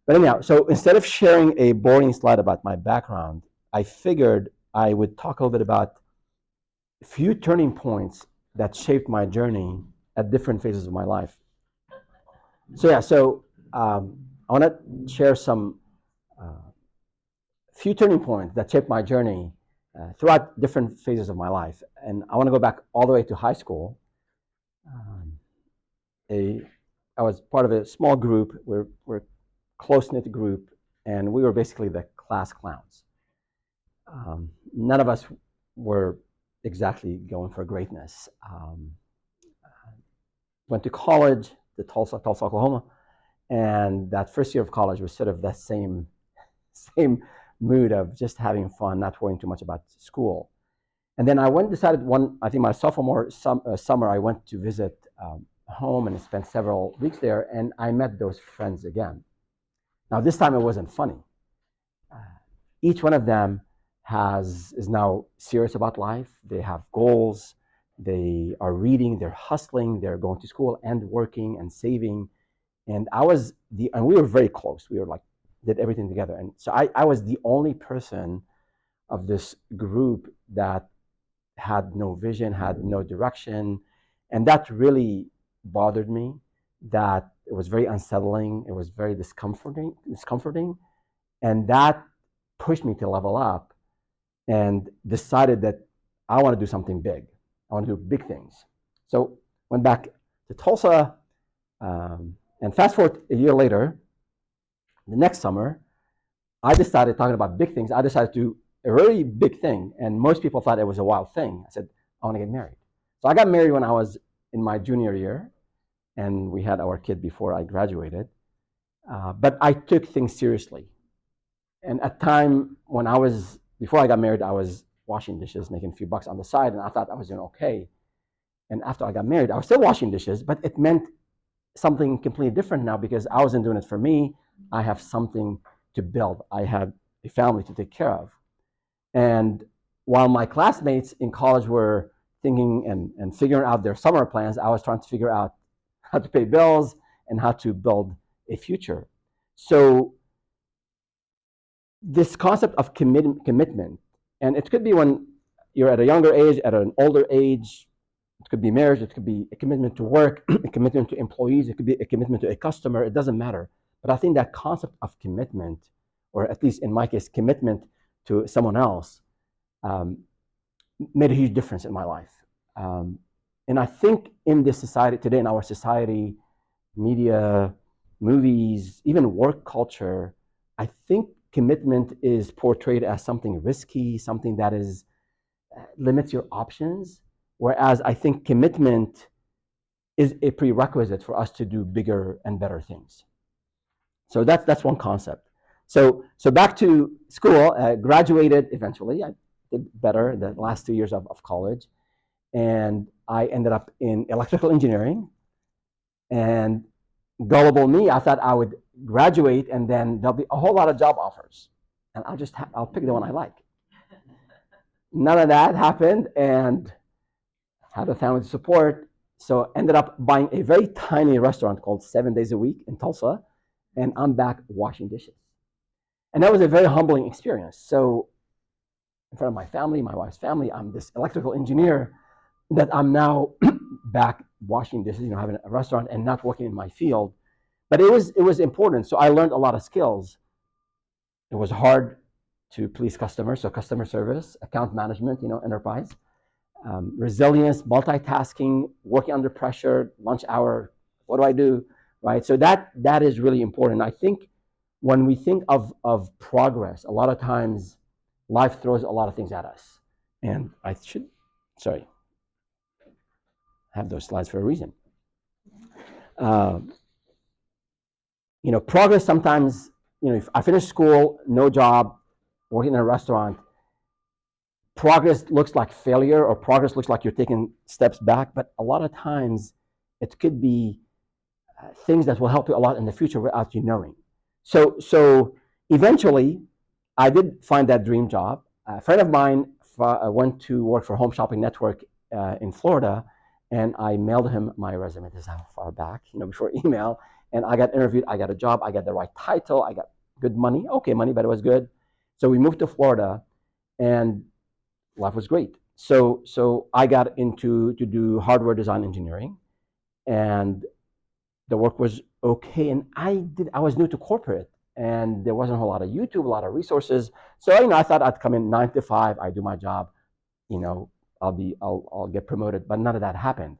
But anyhow, so instead of sharing a boring slide about my background, I figured I would talk a little bit about a few turning points that shaped my journey at different phases of my life. So yeah, so I want to share some few turning points that shaped my journey throughout different phases of my life. And I want to go back all the way to high school. Um, a, I was part of a small group. We're close-knit group, and we were basically the class clowns. None of us were exactly going for greatness. Went to college, to Tulsa, Oklahoma, and that first year of college was sort of that same mood of just having fun, not worrying too much about school. And then I decided I think my sophomore summer, I went to visit home and spent several weeks there, and I met those friends again. Now this time it wasn't funny. Each one of them is now serious about life. They have goals. They are reading. They're hustling. They're going to school and working and saving. And we were very close. We were like did everything together. And so I was the only person of this group that had no vision, had no direction, and that really bothered me. That it was very unsettling. It was very discomforting, and that pushed me to level up and decided that I want to do something big. I want to do big things. So went back to Tulsa, and fast forward a year later, the next summer, I decided, talking about big things, I decided to do a really big thing, and most people thought it was a wild thing. I said, I want to get married. So I got married when I was in my junior year, and we had our kid before I graduated. But I took things seriously. And at time when before I got married, I was washing dishes, making a few bucks on the side, and I thought I was doing okay. And after I got married, I was still washing dishes, but it meant something completely different now because I wasn't doing it for me. I have something to build. I had a family to take care of. And while my classmates in college were thinking and figuring out their summer plans, I was trying to figure out how to pay bills and how to build a future. So this concept of commitment, and it could be when you're at a younger age, at an older age, it could be marriage, it could be a commitment to work, a commitment to employees, it could be a commitment to a customer, it doesn't matter. But I think that concept of commitment, or at least in my case, commitment to someone else, made a huge difference in my life. And I think in this society today, in our society, media, movies, even work culture, I think commitment is portrayed as something risky, something that limits your options. Whereas I think commitment is a prerequisite for us to do bigger and better things. So that's one concept. So back to school, graduated eventually. I did better the last 2 years of college. And I ended up in electrical engineering. And gullible me, I thought I would graduate and then there'll be a whole lot of job offers. And I'll pick the one I like. None of that happened, and had a family to support. So ended up buying a very tiny restaurant called 7 Days a Week in Tulsa, and I'm back washing dishes. And that was a very humbling experience. So in front of my family, my wife's family, I'm this electrical engineer that I'm now back washing dishes, having a restaurant and not working in my field. But it was important. So I learned a lot of skills. It was hard to please customers, so customer service, account management, enterprise, resilience, multitasking, working under pressure, lunch hour, what do I do, right? So that is really important. I think when we think of progress, a lot of times life throws a lot of things at us. And I have those slides for a reason. Progress sometimes, if I finish school, no job, working in a restaurant, progress looks like failure, or progress looks like you're taking steps back, but a lot of times it could be things that will help you a lot in the future without you knowing. So eventually, I did find that dream job. A friend of mine went to work for Home Shopping Network in Florida, and I mailed him my resume. This is how far back, before email. And I got interviewed, I got a job, I got the right title, I got good money, okay money, but it was good. So we moved to Florida, and life was great. So I got into to do hardware design engineering, and the work was okay. And I was new to corporate, and there wasn't a whole lot of YouTube, a lot of resources. So I thought I'd come in 9 to 5, I do my job, I'll get promoted, but none of that happened.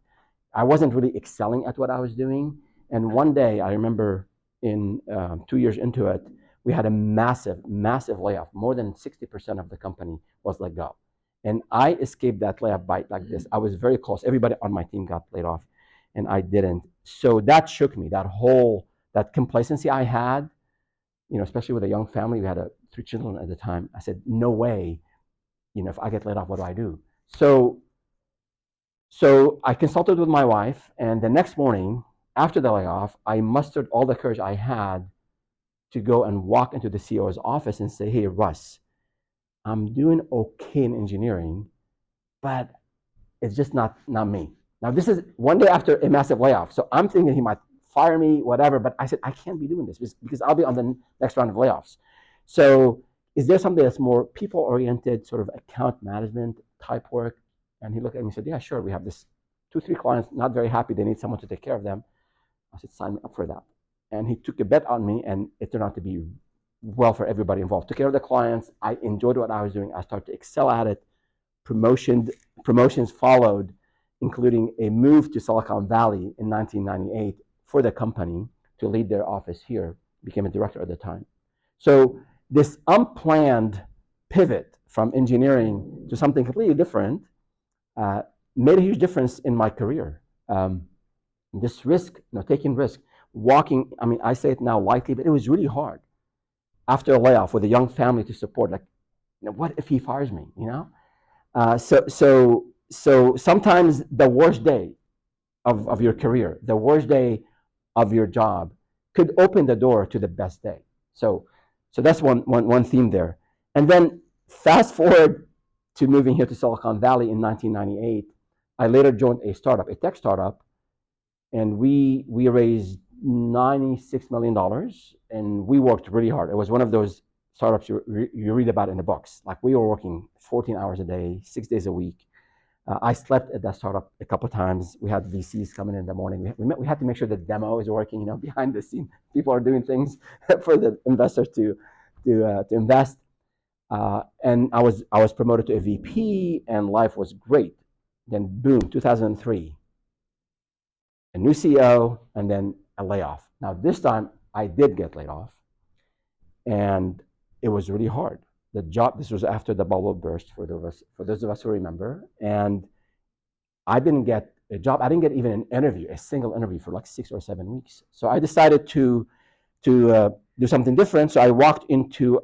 I wasn't really excelling at what I was doing. And one day, I remember in 2 years into it, we had a massive, massive layoff. More than 60% of the company was let go. And I escaped that layoff by like this. I was very close. Everybody on my team got laid off, and I didn't. So that shook me. That complacency I had, especially with a young family. We had 3 children at the time. I said, no way. If I get laid off, what do I do? So I consulted with my wife, and the next morning, after the layoff, I mustered all the courage I had to go and walk into the CEO's office and say, hey, Russ, I'm doing okay in engineering, but it's just not me. Now, this is one day after a massive layoff, so I'm thinking he might fire me, whatever, but I said, I can't be doing this because I'll be on the next round of layoffs. So is there something that's more people-oriented, sort of account management type work? And he looked at me and said, yeah, sure. We have this 2-3 clients, not very happy. They need someone to take care of them. I said, sign me up for that. And he took a bet on me, and it turned out to be well for everybody involved. Took care of the clients. I enjoyed what I was doing. I started to excel at it. Promotions followed, including a move to Silicon Valley in 1998 for the company to lead their office here. Became a director at the time. So this unplanned pivot from engineering to something completely different made a huge difference in my career. This risk, taking risk, walking, I say it now lightly, but it was really hard. After a layoff with a young family to support, what if he fires me, So sometimes the worst day of your career, the worst day of your job could open the door to the best day. So that's one theme there. And then fast forward to moving here to Silicon Valley in 1998, I later joined a startup, a tech startup, and we raised $96 million, and we worked really hard. It was one of those startups you read about in the books. Like, we were working 14 hours a day, 6 days a week. I slept at that startup a couple of times. We had VCs coming in the morning. We had to make sure the demo is working, behind the scene. People are doing things for the investors to invest. And I was promoted to a VP, and life was great. Then boom, 2003, a new CEO, and then a layoff. Now this time I did get laid off, and it was really hard. The job, this was after the bubble burst, for those of us who remember, and I didn't get a job. I didn't get even an interview, a single interview, for like 6 or 7 weeks. So I decided to do something different. So I walked into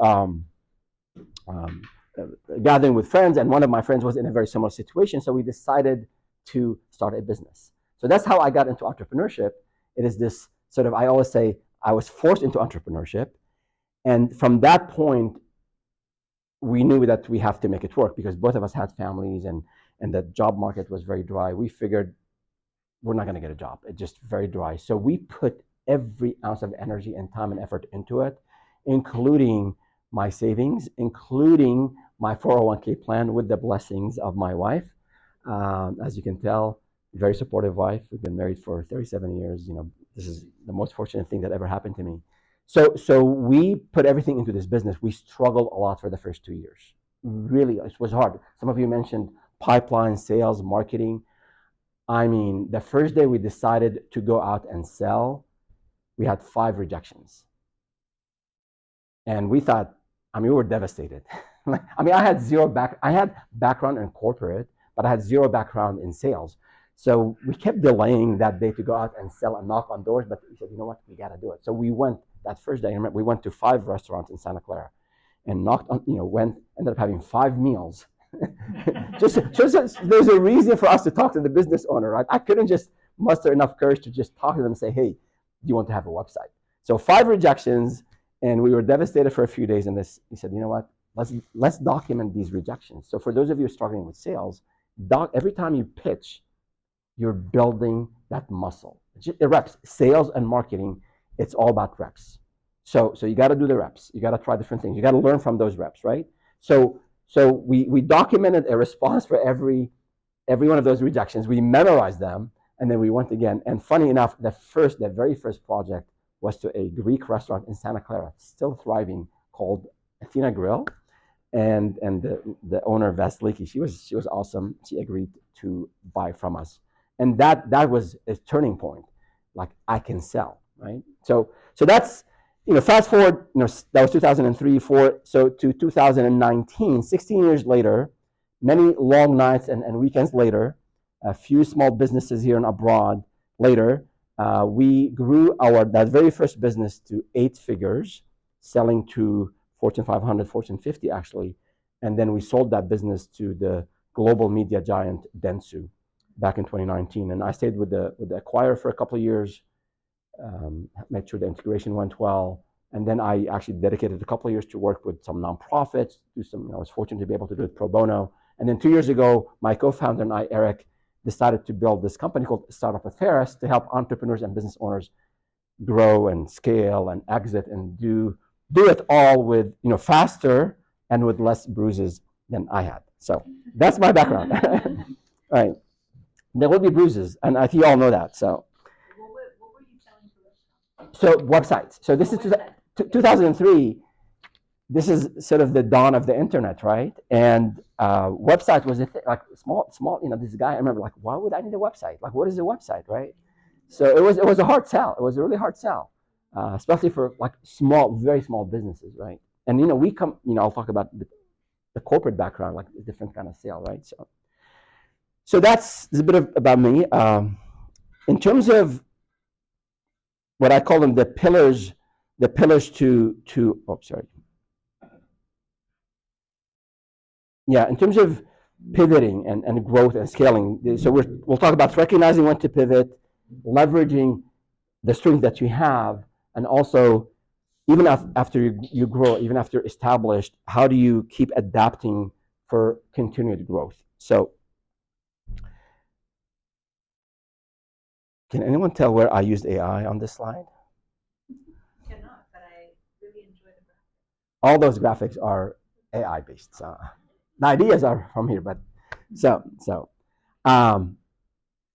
gathering with friends, and one of my friends was in a very similar situation. So we decided to start a business. So that's how I got into entrepreneurship. It is this sort of, I always say, I was forced into entrepreneurship. And from that point, we knew that we have to make it work, because both of us had families, and the job market was very dry. We figured we're not going to get a job. It's just very dry. So we put every ounce of energy and time and effort into it, including my savings, including my 401k plan, with the blessings of my wife. As you can tell, very supportive wife. We've been married for 37 years. This is the most fortunate thing that ever happened to me. So we put everything into this business. We struggled a lot for the first 2 years. Really, it was hard. Some of you mentioned pipeline, sales, marketing. The first day we decided to go out and sell, we had 5 rejections. And we thought, we were devastated. I had background in corporate, but I had zero background in sales. So we kept delaying that day to go out and sell and knock on doors, but we said, you know what, we got to do it. So we went that first day. We went to 5 restaurants in Santa Clara and knocked on, ended up having 5 meals. just there's a reason for us to talk to the business owner, right? I couldn't just muster enough courage to just talk to them and say, hey, do you want to have a website? So 5 rejections, and we were devastated for a few days. And he said, you know what, let's document these rejections. So for those of you struggling with sales, every time you pitch, you're building that muscle. It reps. Sales and marketing It's all about reps. So you got to do the reps. You got to try different things. You got to learn from those reps, right? So we documented a response for every one of those rejections. We memorized them, and then we went again. And funny enough, the very first project was to a Greek restaurant in Santa Clara, still thriving, called Athena Grill, and the owner Vasiliki, she was awesome. She agreed to buy from us, and that was a turning point. Like, I can sell, right? So that's, fast forward, that was 2003, 4, so to 2019, 16 years later, many long nights and weekends later, a few small businesses here and abroad later, we grew that very first business to 8 figures, selling to Fortune 500, Fortune 50 actually, and then we sold that business to the global media giant Dentsu back in 2019. And I stayed with the acquirer for a couple of years, made sure the integration went well, and then I actually dedicated a couple of years to work with some nonprofits. I was fortunate to be able to do it pro bono. And then 2 years ago, my co-founder and I, Eric, decided to build this company called Startup with Feras to help entrepreneurs and business owners grow and scale and exit and do it all with, faster and with less bruises than I had. So that's my background. All right. There will be bruises, and I think you all know that. So what were you selling to? So websites. So this is 2003. This is sort of the dawn of the internet, right? And website was a thing, like small. This guy, I remember, like, why would I need a website? Like, what is a website, right? So it was a hard sell. It was a really hard sell, especially for like very small businesses, right? And we come. I'll talk about the corporate background, like a different kind of sale, right? So that's a bit about me. In terms of what I call them, the pillars to sorry. Yeah, in terms of pivoting and growth and scaling. So we'll talk about recognizing when to pivot, leveraging the strength that you have, and also, even after you grow, even after you're established, how do you keep adapting for continued growth? So can anyone tell where I used AI on this slide? Cannot, but I really enjoy the graphics. All those graphics are AI based. So the ideas are from here, but so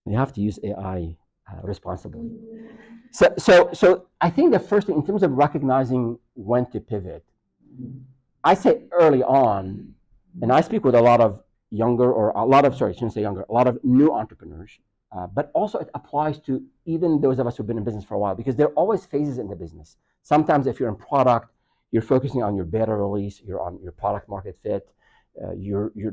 you have to use AI responsibly. So I think the first thing, in terms of recognizing when to pivot, I say early on, and I speak with a lot of a lot of new entrepreneurs, but also it applies to even those of us who've been in business for a while, because there are always phases in the business. Sometimes if you're in product, you're focusing on your beta release, you're on your product market fit,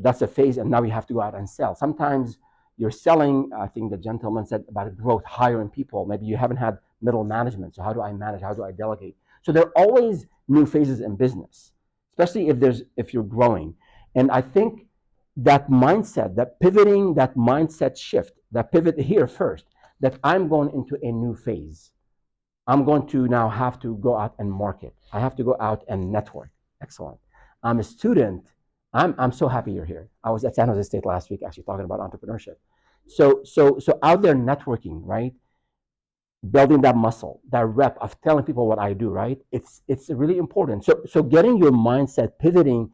that's a phase, and now you have to go out and sell. Sometimes you're selling, I think the gentleman said about growth, hiring people. Maybe you haven't had middle management, so how do I manage? How do I delegate? So there are always new phases in business, especially if you're growing. And I think that mindset, that pivoting, that mindset shift, that pivot here first, that I'm going into a new phase. I'm going to now have to go out and market. I have to go out and network. Excellent. I'm a student. I'm so happy you're here. I was at San Jose State last week actually talking about entrepreneurship. So out there networking, right? Building that muscle, that rep of telling people what I do, right? It's really important. So getting your mindset, pivoting.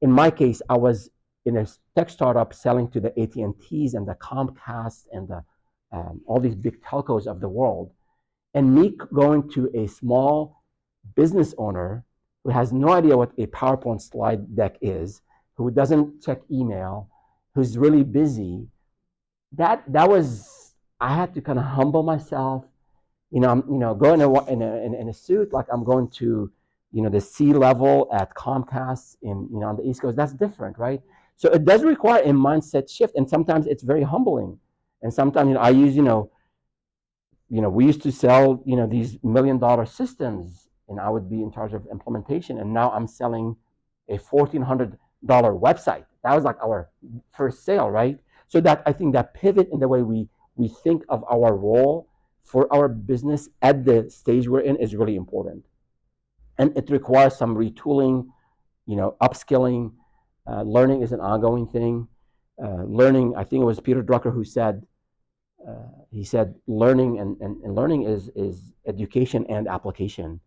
In my case, I was in a tech startup selling to the AT&Ts and the Comcast and the all these big telcos of the world, and me going to a small business owner who has no idea what a PowerPoint slide deck is, who doesn't check email, who's really busy. That was, I had to kind of humble myself. I'm go in a suit like I'm going to the C level at Comcast on the East Coast. That's different, right? So it does require a mindset shift, and sometimes it's very humbling. And sometimes I use we used to sell these $1 million systems, and I would be in charge of implementation, and now I'm selling a $1,400 website. That was like our first sale, right? So that, I think, that pivot in the way we think of our role for our business at the stage we're in is really important. And it requires some retooling, upskilling. Learning is an ongoing thing. Learning, I think it was Peter Drucker who said, he said learning and learning is education and application.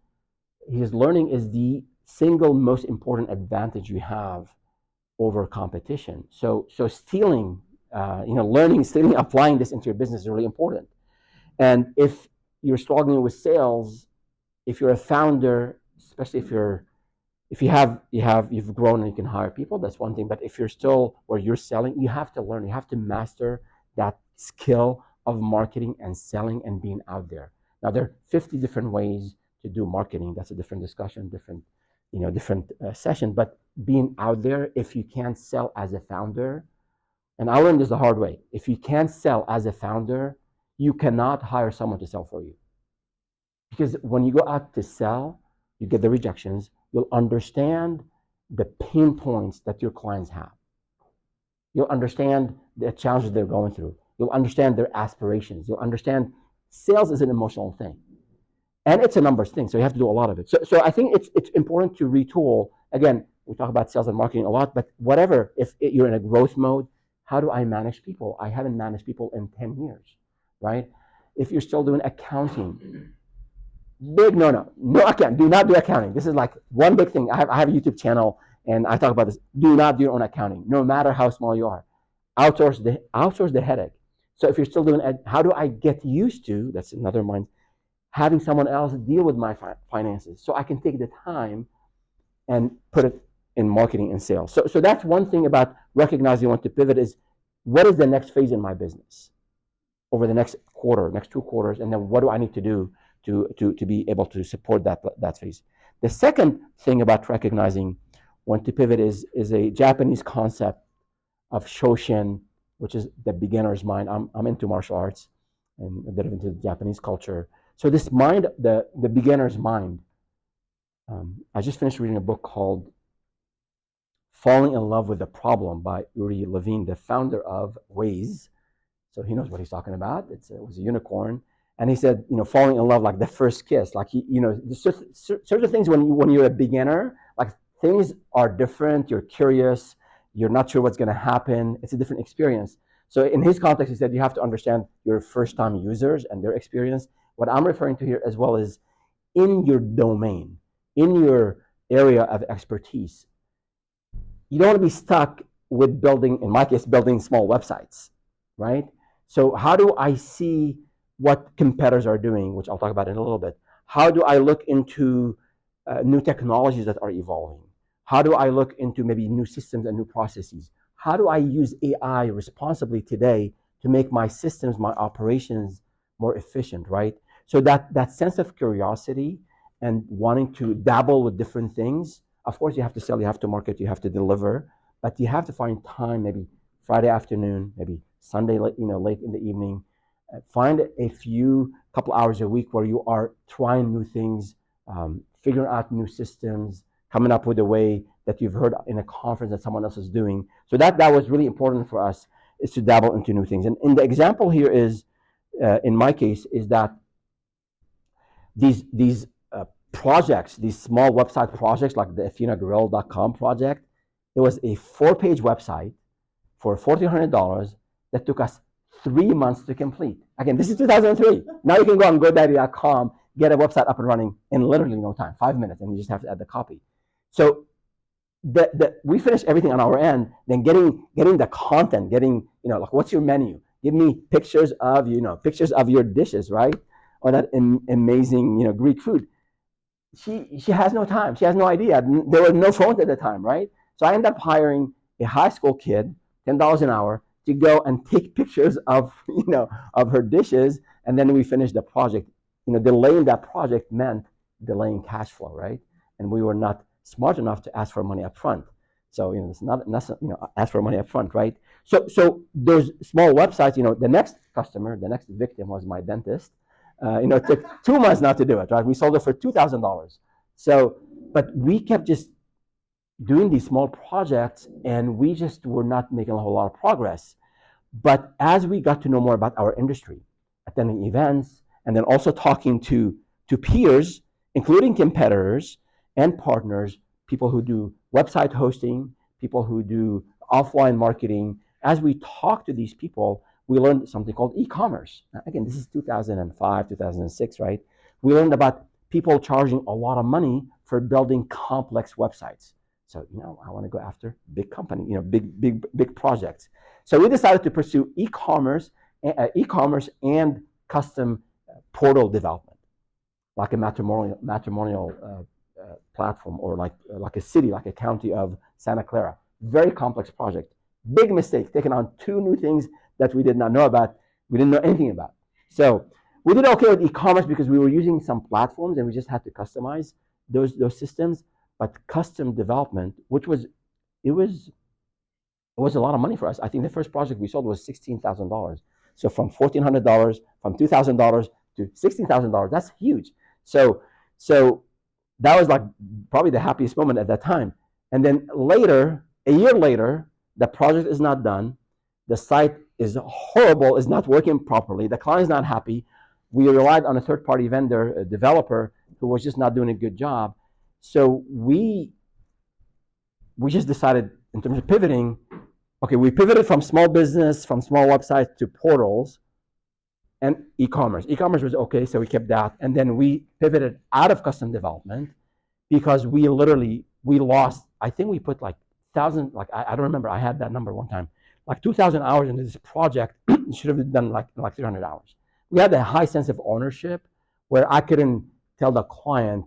His learning is the single most important advantage you have over competition. So stealing, learning, stealing, applying this into your business is really important. And if you're struggling with sales, if you're a founder, especially if you've grown and you can hire people, that's one thing. But if you're still where you're selling, you have to learn, you have to master that skill of marketing and selling and being out there. Now there are 50 different ways to do marketing. That's a different discussion, different session. But being out there, if you can't sell as a founder, and I learned this the hard way. If you can't sell as a founder, you cannot hire someone to sell for you. Because when you go out to sell, you get the rejections, you'll understand the pain points that your clients have. You'll understand the challenges they're going through. You'll understand their aspirations. You'll understand sales is an emotional thing. And it's a numbers thing, so you have to do a lot of it. So I think it's important to retool. Again, we talk about sales and marketing a lot, but whatever, if you're in a growth mode, how do I manage people? I haven't managed people in 10 years, right? If you're still doing accounting, big no accounting. Do not do accounting. This is like one big thing. I have a YouTube channel and I talk about this. Do not do your own accounting, no matter how small you are. Outsource the headache. So if you're still doing it, how do I get used to, that's another mind, having someone else deal with my finances so I can take the time and put it in marketing and sales. So that's one thing about recognizing you want to pivot is what is the next phase in my business over the next quarter, next 2 quarters, and then what do I need to do to be able to support that phase. The second thing about recognizing when to pivot is a Japanese concept of Shoshin, which is the beginner's mind. I'm into martial arts and a bit into the Japanese culture. So this mind, the beginner's mind, I just finished reading a book called Falling in Love with the Problem by Uri Levine, the founder of Waze. So he knows what he's talking about. It was a unicorn. And he said, falling in love, like the first kiss, like, certain things when you're a beginner, like things are different. You're curious. You're not sure what's going to happen. It's a different experience. So in his context, he said, you have to understand your first-time users and their experience. What I'm referring to here as well is in your domain, in your area of expertise. You don't want to be stuck with building, in my case, building small websites, right? So how do I see what competitors are doing, which I'll talk about in a little bit? How do I look into new technologies that are evolving? How do I look into maybe new systems and new processes? How do I use AI responsibly today to make my systems, my operations more efficient, right? So that sense of curiosity and wanting to dabble with different things. Of course, you have to sell, you have to market, you have to deliver, but you have to find time, maybe Friday afternoon, maybe Sunday, late in the evening. Find a couple hours a week where you are trying new things, figuring out new systems, coming up with a way that you've heard in a conference that someone else is doing. So that was really important for us, is to dabble into new things. And the example here is, in my case, is that these projects, these small website projects like the AthenaGrill.com project, it was a 4-page website for $1,400 that took us 3 months to complete. Again, this is 2003. Now you can go on GoDaddy.com, get a website up and running in literally no time, 5 minutes, and you just have to add the copy. So we finished everything on our end, then getting the content, like what's your menu? Give me pictures of your dishes, right? Or that amazing, Greek food. She has no time. She has no idea. There were no phones at the time, right? So I ended up hiring a high school kid, $10 an hour, to go and take pictures of her dishes, and then we finished the project. Delaying that project meant delaying cash flow, right? And we were not smart enough to ask for money up front. So it's not ask for money up front, right? So those small websites, the next customer, the next victim was my dentist. It took 2 months not to do it, right? We sold it for $2,000. So, but we kept just doing these small projects, and we just were not making a whole lot of progress. But as we got to know more about our industry, attending events, and then also talking to peers, including competitors and partners, people who do website hosting, people who do offline marketing, as we talk to these people, we learned something called e-commerce. Again, this is 2005, 2006, right? We learned about people charging a lot of money for building complex websites. So, I want to go after big company, big projects. So we decided to pursue e-commerce and custom portal development, like a matrimonial platform, or like a city, like a county of Santa Clara. Very complex project. Big mistake, taking on 2 new things that we did not know about. We didn't know anything about. So we did okay with e-commerce because we were using some platforms and we just had to customize those systems. But custom development, it was a lot of money for us. I think the first project we sold was $16,000. So from $1,400, from $2,000 to $16,000, that's huge. So that was like probably the happiest moment at that time. And then later, a year later, the project is not done. The site is horrible, is not working properly. The client is not happy. We relied on a third-party vendor, a developer, who was just not doing a good job. So we just decided, in terms of pivoting, okay, we pivoted from small business, from small websites to portals and e-commerce. E-commerce was okay, so we kept that. And then we pivoted out of custom development because we lost, I think we put like 1,000, like I don't remember, I had that number one time, like 2,000 hours into this project. Should have done like 300 hours. We had a high sense of ownership where I couldn't tell the client,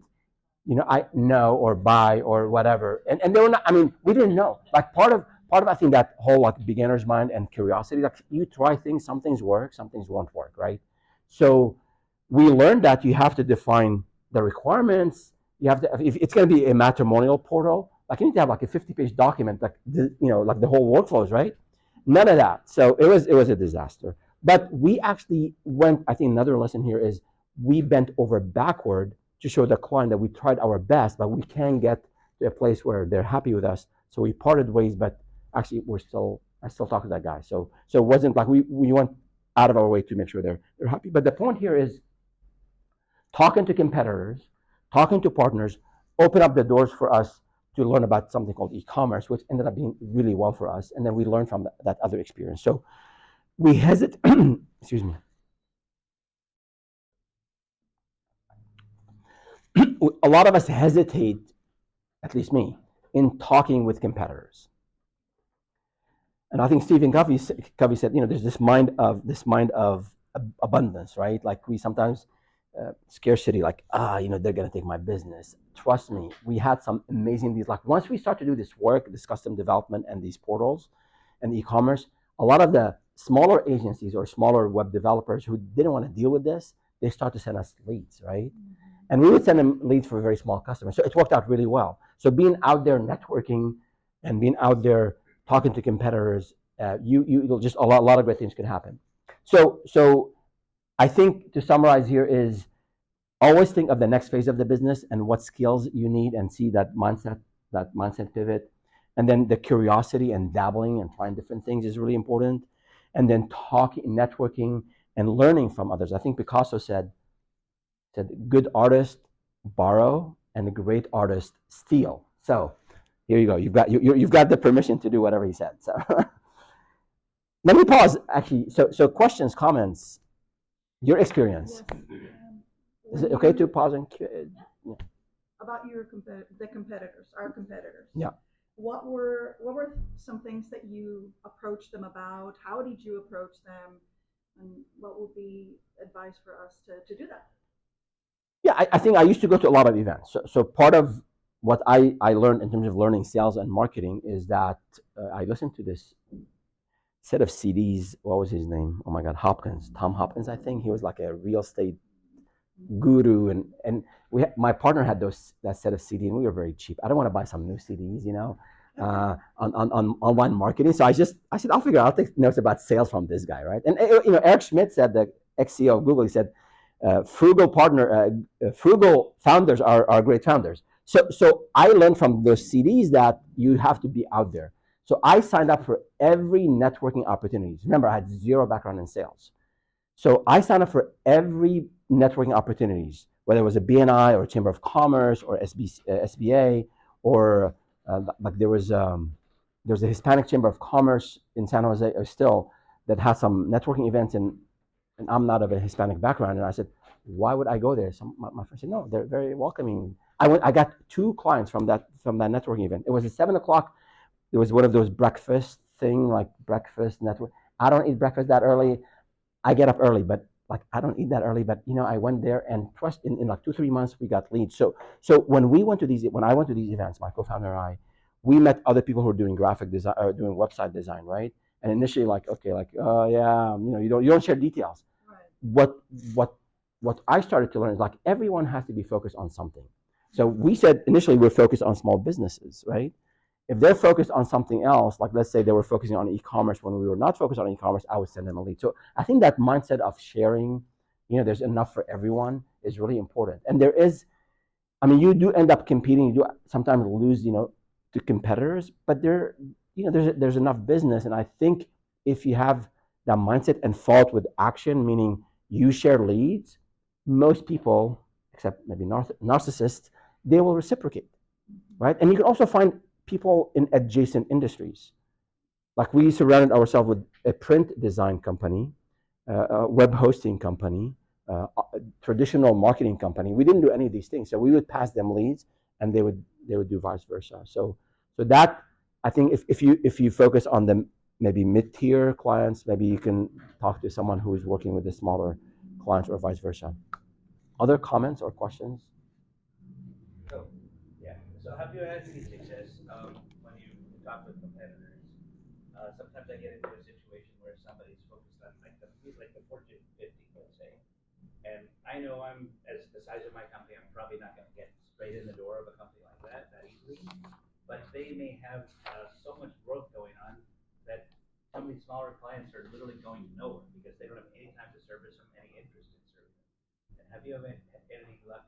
I know, or buy, or whatever. And they were not, we didn't know. Like part of I think that whole like beginner's mind and curiosity, like you try things, some things work, some things won't work, right? So we learned that you have to define the requirements. You have to, if it's going to be a matrimonial portal, like you need to have like a 50-page document, like like the whole workflows, right? None of that. So it was a disaster. But we actually went, I think another lesson here is we bent over backward to show the client that we tried our best, but we can get to a place where they're happy with us. So we parted ways, but actually I still talk to that guy. So it wasn't like we went out of our way to make sure they're happy. But the point here is talking to competitors, talking to partners, open up the doors for us to learn about something called e-commerce, which ended up being really well for us. And then we learned from that other experience. So we hesitate, excuse me. A lot of us hesitate, at least me, in talking with competitors. And I think Stephen Covey said, there's this mind of abundance, right? Like we sometimes scarcity, like they're gonna take my business. Trust me, we had some amazing deals. Like once we start to do this work, this custom development and these portals and e-commerce, a lot of the smaller agencies or smaller web developers who didn't want to deal with this, they start to send us leads, right? And we would send them leads for very small customers. So it worked out really well. So being out there networking and being out there talking to competitors, it'll just a lot of great things can happen. So I think to summarize here is always think of the next phase of the business and what skills you need, and see that mindset pivot. And then the curiosity and dabbling and trying different things is really important. And then talking, networking, and learning from others. I think Picasso said good artists borrow and a great artist steal. So here you go. You've got the permission to do whatever he said. So let me pause. Actually, so questions, comments, your experience. Yes. Is it okay to pause and? Yeah. About the competitors, our competitors. Yeah. What were some things that you approached them about? How did you approach them? And what would be advice for us to do that? Yeah, I think I used to go to a lot of events. So part of what I learned in terms of learning sales and marketing is that I listened to this set of CDs. What was his name? Oh my God, Tom Hopkins, I think. He was like a real estate guru, and my partner had that set of CDs, and we were very cheap. I don't want to buy some new CDs, on online marketing. So I said, I'll figure out. I'll take notes about sales from this guy, right? And Eric Schmidt said, the ex-CEO of Google, he said, frugal founders are great founders. So I learned from those CDs that you have to be out there. So I signed up for every networking opportunity. Remember, I had zero background in sales. So I signed up for every networking opportunities, whether it was a BNI or a Chamber of Commerce or SBA, or like there was a Hispanic Chamber of Commerce in San Jose, or still that has some networking events, and I'm not of a Hispanic background. And I said, why would I go there? My friend said, no, they're very welcoming. I got 2 clients from that networking event. It was at 7 o'clock. It was one of those breakfast thing, like breakfast network. I don't eat breakfast that early. I get up early, but like I don't eat that early. But I went there, and trust in like 2-3 months we got leads. So when I went to these events, my co-founder and I, we met other people who are doing graphic design or doing website design, right? And initially, like, okay, like, oh yeah, you don't share details. Right. What I started to learn is like everyone has to be focused on something. So we said initially we're focused on small businesses, right? If they're focused on something else, like let's say they were focusing on e-commerce when we were not focused on e-commerce, I would send them a lead. So I think that mindset of sharing, there's enough for everyone is really important. And there is, I mean, you do end up competing. You do sometimes lose, to competitors, but there's enough business. And I think if you have that mindset and follow it with action, meaning you share leads, most people, except maybe narcissists, they will reciprocate, right? And you can also find people in adjacent industries. Like we surrounded ourselves with a print design company, a web hosting company, a traditional marketing company. We didn't do any of these things, so we would pass them leads, and they would do vice versa. So that, I think if you focus on the maybe mid-tier clients, maybe you can talk to someone who is working with the smaller clients or vice versa. Other comments or questions? So, yeah. So have you had any success when you talk with competitors? Sometimes I get into a situation where somebody's focused on like the Fortune 50, let's say, and I know I'm as the size of my company, I'm probably not going to get straight in the door of a company like that easily. But they may have so much growth going on that some of these smaller clients are literally going nowhere because they don't have any time to service them, any interest in serving them. And have you ever had any luck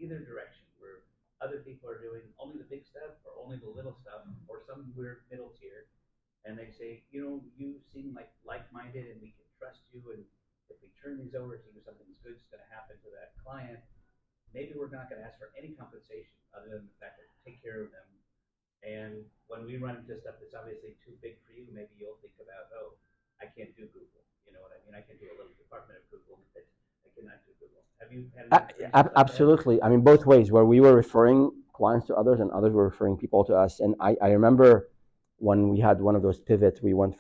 either direction where other people are doing only the big stuff or only the little stuff or some weird middle tier, and they say, you seem like-minded and we can trust you, and if we turn these over to you, something good's going to happen to that client. Maybe we're not going to ask for any compensation other than the fact that we take care of them. And when we run into stuff that's obviously too big for you, maybe you'll think about, oh, I can't do Google. You know what I mean? I can do a little department of Google, but I cannot do Google. Have you had any experiences like that? Absolutely. I mean, both ways, where we were referring clients to others and others were referring people to us. And I remember when we had one of those pivots, we went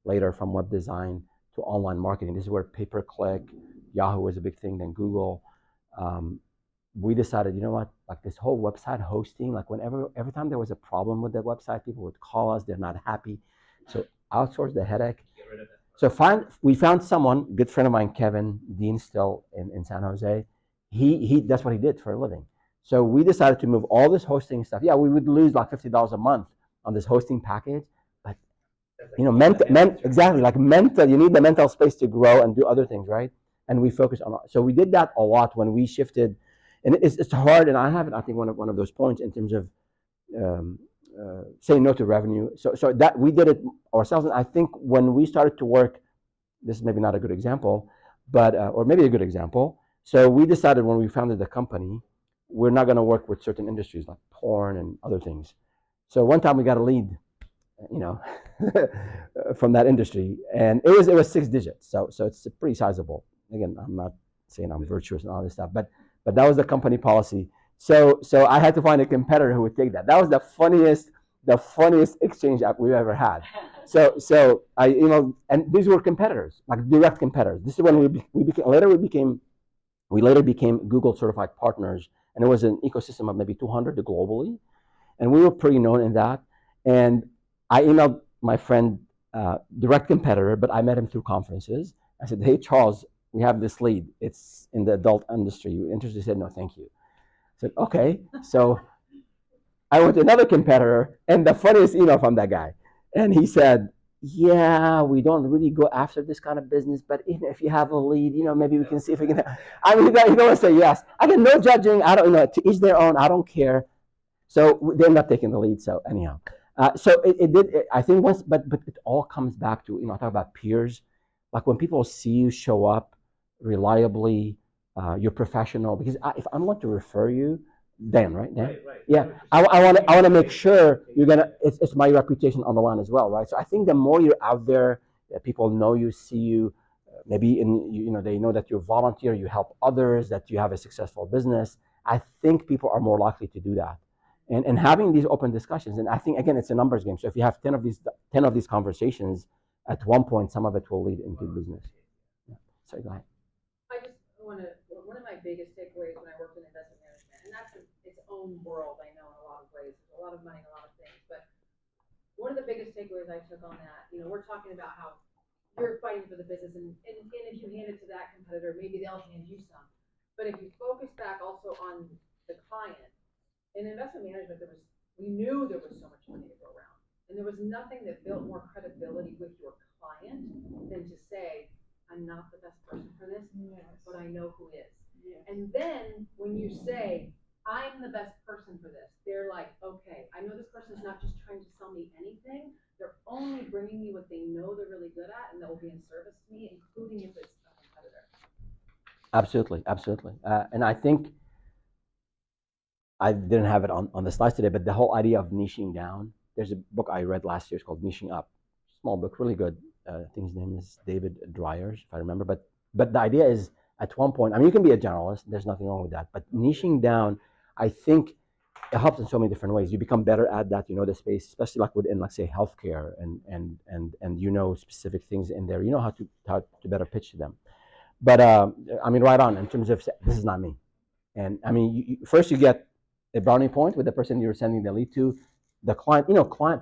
later from web design to online marketing. This is where pay-per-click, Yahoo was a big thing, then Google. We decided, you know what, like this whole website hosting, like every time there was a problem with the website, people would call us, they're not happy. So outsource the headache. Get rid of it. So we found someone, good friend of mine, Kevin Dean, still in San Jose. He that's what he did for a living. So we decided to move all this hosting stuff. Yeah, we would lose like $50 a month on this hosting package, but exactly, like mental, you need the mental space to grow and do other things, right? And we focus on. So we did that a lot when we shifted, and it's hard. And I think one of those points in terms of saying no to revenue. So that we did it ourselves. And I think when we started to work, this is maybe not a good example, but or maybe a good example. So we decided when we founded the company, we're not going to work with certain industries like porn and other things. So one time we got a lead, from that industry, and it was 6 digits. So it's pretty sizable. Again, I'm not saying I'm virtuous and all this stuff, but that was the company policy. So I had to find a competitor who would take that. That was the funniest exchange we've ever had. So I, and these were competitors, like direct competitors. This is when we later became Google certified partners, and it was an ecosystem of maybe 200 globally, and we were pretty known in that. And I emailed my friend, direct competitor, but I met him through conferences. I said, "Hey Charles, we have this lead. It's in the adult industry. You interested?" He said, "No, thank you." I said, "Okay." So I went to another competitor, and the funniest email from that guy, and he said, "Yeah, we don't really go after this kind of business, but if you have a lead, maybe we can see if we can." I mean, he don't want to say yes. I get no judging. I don't know. To each their own. I don't care. So they ended up taking the lead. So anyhow, so it did. I think once, but it all comes back to I talk about peers, like when people see you show up reliably, you're professional. Because if I'm going to refer you, Dan, right? Dan? Right. Yeah, I want to make sure you're gonna. It's my reputation on the line as well, right? So I think the more you're out there People know you, see you, maybe they know that you're volunteer, you help others, that you have a successful business. I think people are more likely to do that. And having these open discussions, and I think again it's a numbers game. So if you have 10 of these conversations, at one point some of it will lead into business. Yeah. So go ahead. I just want to, one of my biggest takeaways when I worked in investment management, and that's its own world, I know, in a lot of ways, there's a lot of money, a lot of things, but one of the biggest takeaways I took on that, we're talking about how you're fighting for the business, and if you hand it to that competitor, maybe they'll hand you some. But if you focus back also on the client, in investment management, we knew there was so much money to go around, and there was nothing that built more credibility with your client than to say, I'm not the best person for this, but I know who is. Yes. And then when you say, I'm the best person for this, they're like, okay, I know this person's not just trying to sell me anything, they're only bringing me what they know they're really good at and that will be in service to me, including if it's a competitor. Absolutely, absolutely. And I think I didn't have it on the slides today, but the whole idea of niching down, there's a book I read last year, it's called Niching Up. Small book, really good. I think his name is David Dryers, if I remember. But the idea is, at one point, I mean, you can be a generalist, there's nothing wrong with that, but niching down, I think it helps in so many different ways. You become better at that, the space, especially like within, like, say, healthcare, and specific things in there. You know how to better pitch to them. But I mean, right on in terms of, this is not me. And I mean, first you get a brownie point with the person you're sending the lead to. The client,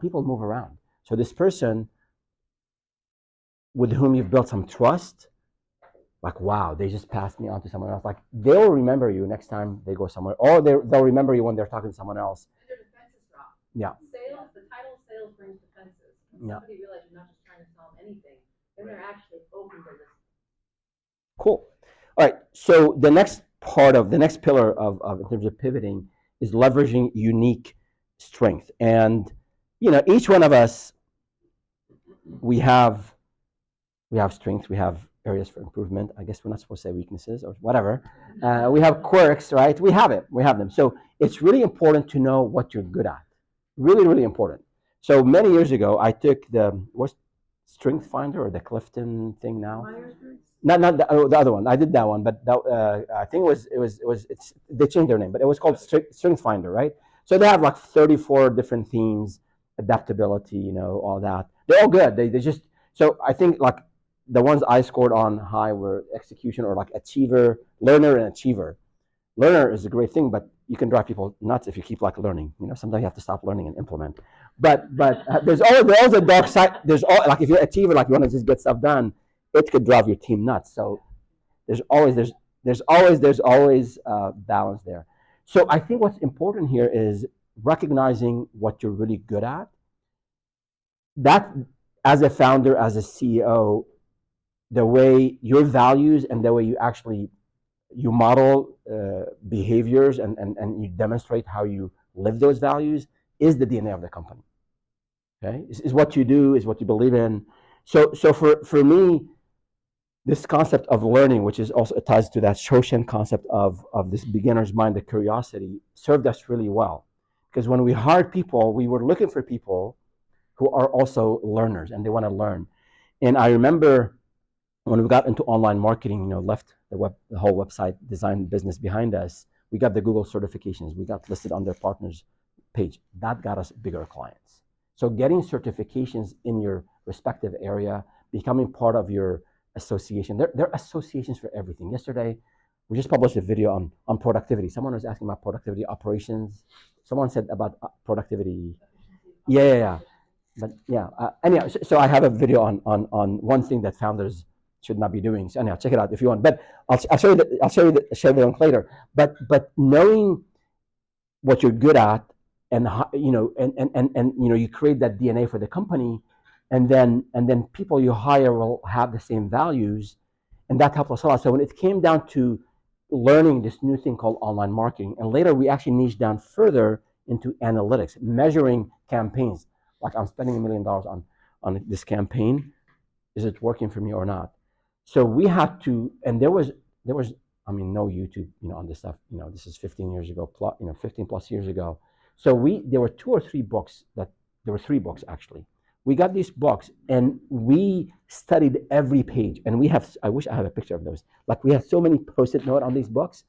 people move around. So this person with whom you've built some trust, like, wow, they just passed me on to someone else. Like, they'll remember you next time they go somewhere, or they'll remember you when they're talking to someone else. And their defenses drop. Yeah. Sales, the title of sales brings defenses. When somebody realizes you're not just trying to sell them anything, then they're actually open to listening. Cool. All right. So the next pillar of in terms of pivoting is leveraging unique strength. And each one of us, we have strengths, we have areas for improvement. I guess we're not supposed to say weaknesses or whatever. We have quirks, right? We have them. So it's really important to know what you're good at. Really, really important. So many years ago, I took what's Strength Finder, or the Clifton thing now. Myers-Briggs? Not the other one. I did that one, but I think they changed their name, but it was called Strength Finder, right? So they have like 34 different themes, adaptability, all that. They're all good. They just, so I think like the ones I scored on high were execution, or like achiever, learner, and achiever. Learner is a great thing, but you can drive people nuts if you keep like learning. Sometimes you have to stop learning and implement. But there's always a dark side. Like if you're an achiever, like you want to just get stuff done, it could drive your team nuts. So there's always balance there. So I think what's important here is recognizing what you're really good at. That, as a founder, as a CEO, the way your values and the way you model behaviors and you demonstrate how you live those values is the DNA of the company. Okay, is what you do, is what you believe in. So for me, this concept of learning, which is also ties to that Shoshin concept of this beginner's mind, the curiosity, served us really well. Because when we hired people, we were looking for people who are also learners and they want to learn. And I remember when we got into online marketing, left the whole website design business behind us, we got the Google certifications. We got listed on their partners page. That got us bigger clients. So getting certifications in your respective area, becoming part of your association. There are associations for everything. Yesterday, we just published a video on productivity. Someone was asking about productivity operations. Someone said about productivity. Yeah. But yeah, anyhow, so I have a video on one thing that founders should not be doing. So anyhow, check it out if you want. But I'll show you the link later. But knowing what you're good at, and you create that DNA for the company, and then people you hire will have the same values, and that helps us a lot. So when it came down to learning this new thing called online marketing, and later we actually niched down further into analytics, measuring campaigns. Like, I'm spending $1 million on this campaign. Is it working for me or not? So we had to, and there was no YouTube, on this stuff. This is 15 years ago, 15 plus years ago. So there were 2 or 3 books there were 3 books actually. we got these books and we studied every page. And we have, I wish I have a picture of those. Like we have so many post-it note on these books.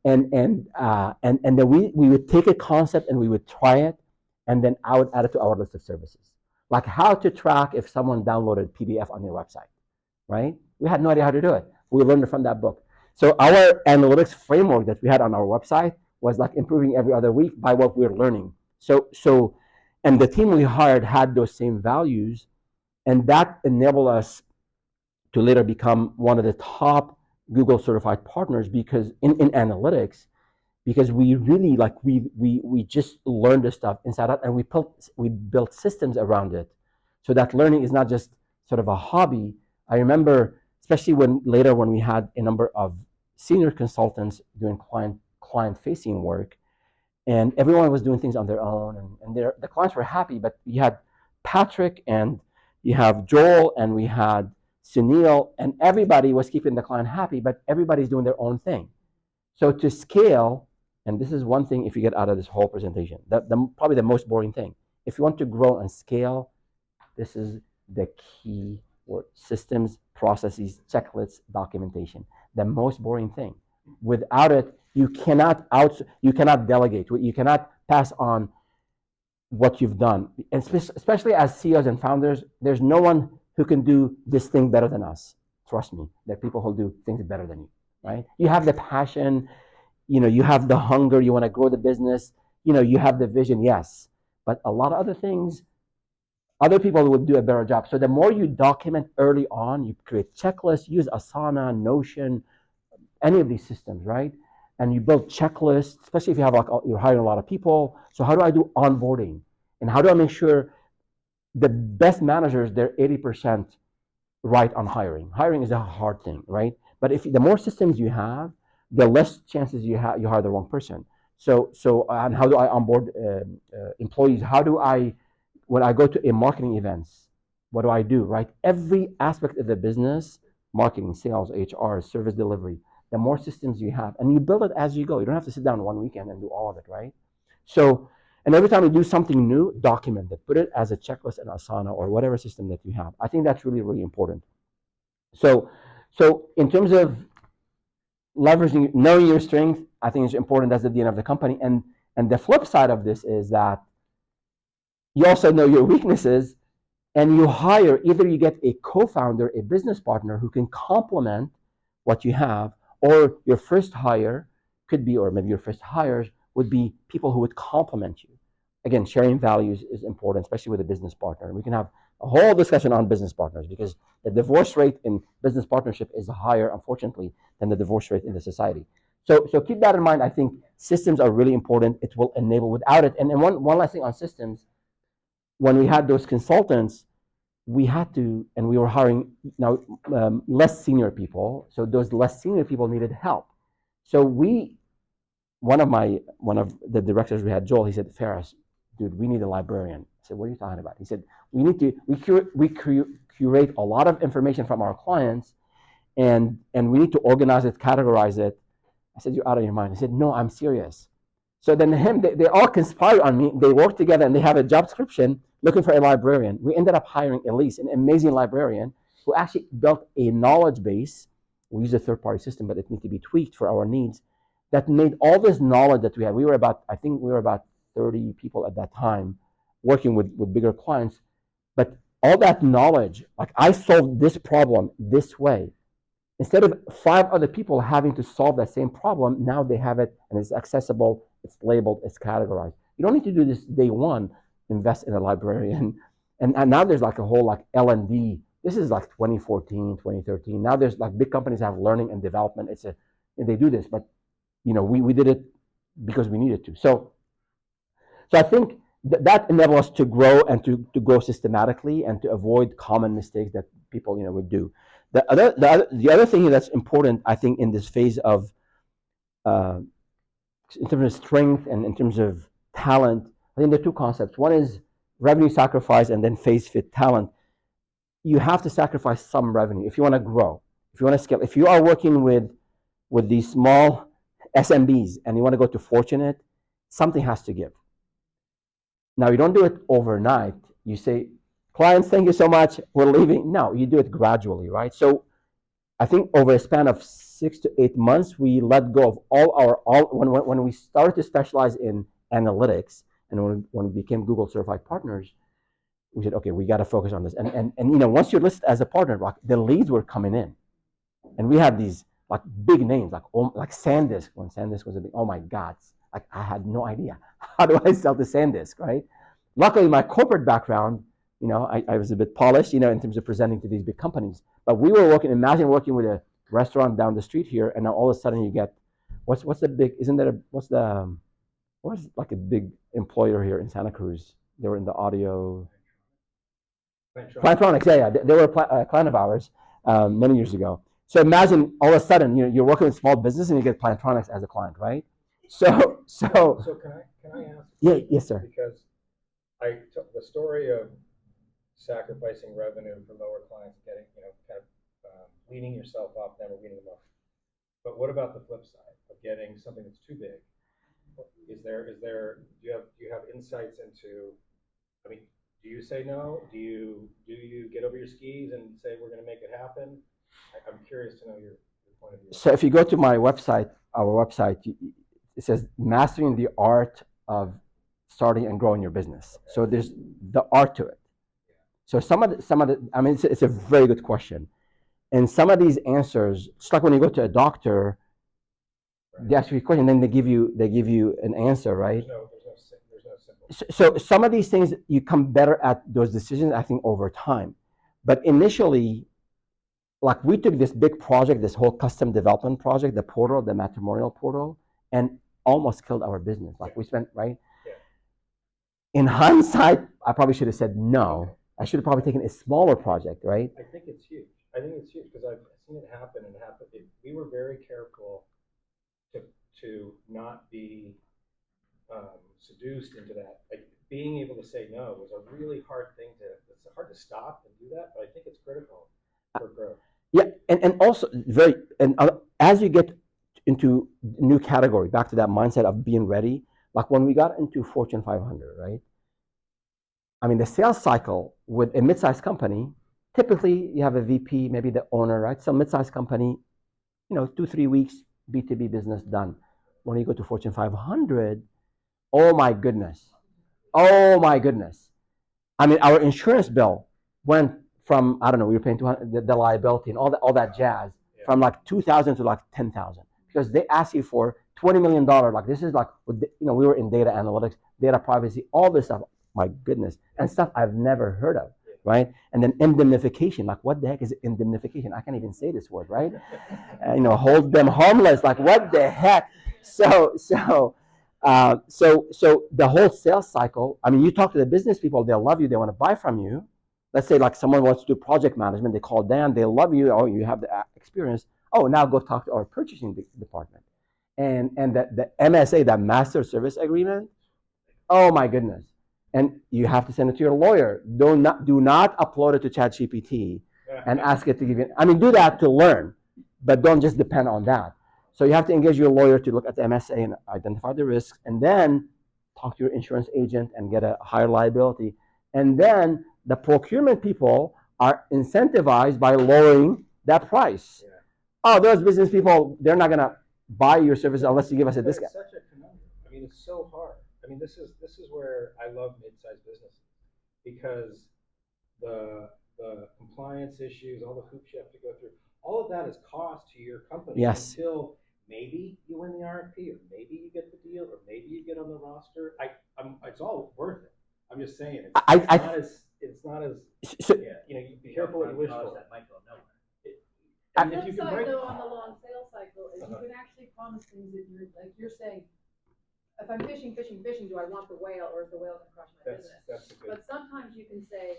And then we would take a concept and we would try it, and then I would add it to our list of services. Like how to track if someone downloaded PDF on your website, right? We had no idea how to do it. We learned it from that book. So our analytics framework that we had on our website was like improving every other week by what we're learning. So, and the team we hired had those same values, and that enabled us to later become one of the top Google certified partners because in analytics, because we really like we just learned this stuff inside out, and we built systems around it, so that learning is not just sort of a hobby. I remember, especially when we had a number of senior consultants doing client facing work, and everyone was doing things on their own, and the clients were happy, but you had Patrick and you have Joel and we had Sunil, and everybody was keeping the client happy, but everybody's doing their own thing. So to scale, and this is one thing if you get out of this whole presentation, probably the most boring thing. If you want to grow and scale, this is the key word: systems, processes, checklists, documentation. The most boring thing. Without it, you cannot delegate. You cannot pass on what you've done. And especially as CEOs and founders, there's no one who can do this thing better than us. Trust me, there are people who do things better than you, right? You have the passion, you have the hunger, you want to grow the business, you have the vision, yes. But a lot of other things, other people would do a better job. So the more you document early on, you create checklists, use Asana, Notion, any of these systems, right? And you build checklists, especially if you have you're hiring a lot of people. So how do I do onboarding? And how do I make sure the best managers, they're 80% right on hiring? Hiring is a hard thing, right? But if the more systems you have, the less chances you hire the wrong person. So and how do I onboard employees? How do I, when I go to a marketing events, what do I do, right? Every aspect of the business, marketing, sales, HR, service delivery, the more systems you have, and you build it as you go. You don't have to sit down one weekend and do all of it, right? So, and every time you do something new, document it. Put it as a checklist in Asana or whatever system that you have. I think that's really, really important. So in terms of leveraging, knowing your strength, I think it's important. That's the DNA of the company. And the flip side of this is that you also know your weaknesses, and you hire, either you get a co-founder, a business partner who can complement what you have, or your first hire could be, or maybe your first hires would be people who would complement you. Again, sharing values is important, especially with a business partner. And we can have a whole discussion on business partners, because the divorce rate in business partnership is higher, unfortunately, than the divorce rate in the society. So keep that in mind. I think systems are really important. It will enable. Without it, and one last thing on systems, when we had those consultants, we had to, and we were hiring now less senior people. So those less senior people needed help. So one of the directors we had, Joel, he said, Feras, dude, we need a librarian. I said, what are you talking about? He said, we curate a lot of information from our clients, and we need to organize it, categorize it. I said, you're out of your mind. He said, no, I'm serious. So then they all conspire on me. They work together and they have a job description looking for a librarian. We ended up hiring Elise, an amazing librarian who actually built a knowledge base. We use a third-party system, but it needs to be tweaked for our needs. That made all this knowledge that we had. I think we were about 30 people at that time working with bigger clients. But all that knowledge, like I solved this problem this way. Instead of 5 other people having to solve that same problem, now they have it and it's accessible, it's labeled, it's categorized. You don't need to do this day one, invest in a librarian. And now there's like a whole like L&D. This is like 2014, 2013. Now there's like big companies have learning and development. And they do this, but we did it because we needed to. So I think that enables us to grow and to grow systematically and to avoid common mistakes that people would do. The other thing that's important, I think, in this phase of in terms of strength and in terms of talent, I think there are 2 concepts. One is revenue sacrifice, and then phase fit talent. You have to sacrifice some revenue if you want to grow, if you want to scale. If you are working with these small SMBs and you want to go to Fortunate, something has to give. Now, you don't do it overnight. You say, clients, thank you so much, we're leaving. No, you do it gradually, right? So I think over a span of 6 to 8 months, we let go of when we started to specialize in analytics, and when we became Google certified partners, we said, okay, we got to focus on this. And once you're listed as a partner, like the leads were coming in, and we had these like big names, like SanDisk. When SanDisk was a big, oh my God, like I had no idea how do I sell to SanDisk, right? Luckily, my corporate background, I was a bit polished, in terms of presenting to these big companies. But we were imagine working with a restaurant down the street here, and now all of a sudden you get, what's the big, isn't there, what's like a big employer here in Santa Cruz? They were in the audio. Plantronics, yeah. They were a client of ours many years ago. So imagine all of a sudden, you're working with small business and you get Plantronics as a client, right? So can I ask? Yeah, yes, sir. Because I took the story of sacrificing revenue for lower clients, getting, kind of weaning yourself off them or weaning them off. But what about the flip side of getting something that's too big? Do you have insights into, I mean, do you say no? Do you get over your skis and say we're going to make it happen? I'm curious to know your point of view. So if you go to my website, our website, it says mastering the art of starting and growing your business. Okay. So there's the art to it. Yeah. So some of the, I mean, it's a very good question. And some of these answers, just like when you go to a doctor, right, they ask you a question, then they give you an answer, right? There's no simple. So some of these things, you come better at those decisions, I think, over time. But initially, like we took this big project, this whole custom development project, the portal, the matrimonial portal, and almost killed our business. Like we spent, right? Yeah. In hindsight, I probably should have said no. I should have probably taken a smaller project, right? I think it's huge because I've seen it happen and happen. We were very careful to not be seduced into that. Like being able to say no was a really hard thing it's hard to stop and do that, but I think it's critical for growth. Yeah, and also as you get into new category, back to that mindset of being ready, like when we got into Fortune 500, right? I mean, the sales cycle with a mid-sized company, typically you have a VP, maybe the owner, right? Some mid-sized company, 2-3 weeks, B2B business done. When you go to Fortune 500, oh my goodness. I mean, our insurance bill went from, I don't know, we were paying $200, the liability and all that jazz, from like $2,000 to like $10,000, because they ask you for $20 million. Like this is like, we were in data analytics, data privacy, all this stuff. My goodness, and stuff I've never heard of, right? And then indemnification. Like what the heck is indemnification? I can't even say this word, right? Hold them harmless. Like what the heck? So the whole sales cycle. I mean, you talk to the business people, they love you, they want to buy from you. Let's say like someone wants to do project management, they call Dan, they love you, oh, you have the experience. Oh, now go talk to our purchasing department. And the MSA, that master service agreement, oh my goodness. And you have to send it to your lawyer. Do not upload it to ChatGPT and ask it to give you, I mean, do that to learn, but don't just depend on that. So you have to engage your lawyer to look at the MSA and identify the risks, and then talk to your insurance agent and get a higher liability. And then the procurement people are incentivized by lowering that price. Yeah. Oh, those business people, they're not going to buy your service unless you give us a discount. It's such a conundrum. I mean, it's so hard. I mean, this is where I love mid-sized businesses, because the compliance issues, all the hoops you have to go through, all of that is cost to your company. Yes. Until maybe you win the RFP, or maybe you get the deal, or maybe you get on the roster. It's all worth it. I'm just saying, it's not as so, you be careful what you wish for. That might go nowhere. The flip side, though, on the long sales cycle is you can actually promise things that you're saying, if I'm fishing, do I want the whale, or is the whale going to crush my business? But sometimes you can say,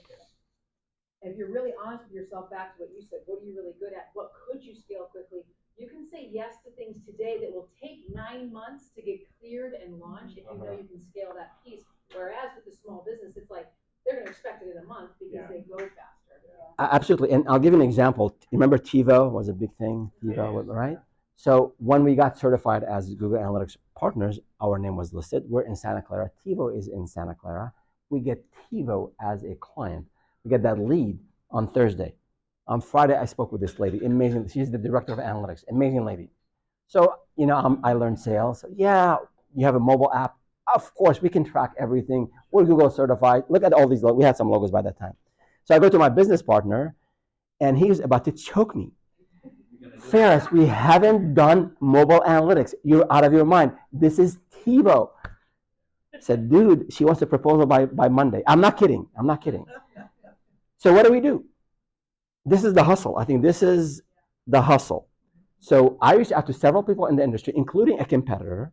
if you're really honest with yourself, back to what you said, what are you really good at? What could you scale quickly? You can say yes to things today that will take 9 months to get cleared and launched if you know you can scale that piece. Whereas with the small business, it's like they're going to expect it in a month because they go faster. Yeah. Absolutely. And I'll give you an example. Remember TiVo was a big thing, right? So when we got certified as Google Analytics partners, our name was listed. We're in Santa Clara. TiVo is in Santa Clara. We get TiVo as a client. We get that lead on Thursday. On Friday, I spoke with this lady, amazing. She's the director of analytics, amazing lady. So, I learned sales. So, yeah, you have a mobile app. Of course, we can track everything. We're Google certified. Look at all these logos. We had some logos by that time. So I go to my business partner, and he's about to choke me. Feras, we haven't done mobile analytics. You're out of your mind. This is TiVo. I said, dude, she wants a proposal by Monday. I'm not kidding. I'm not kidding. So what do? This is the hustle. I think this is the hustle. So I reached out to several people in the industry, including a competitor,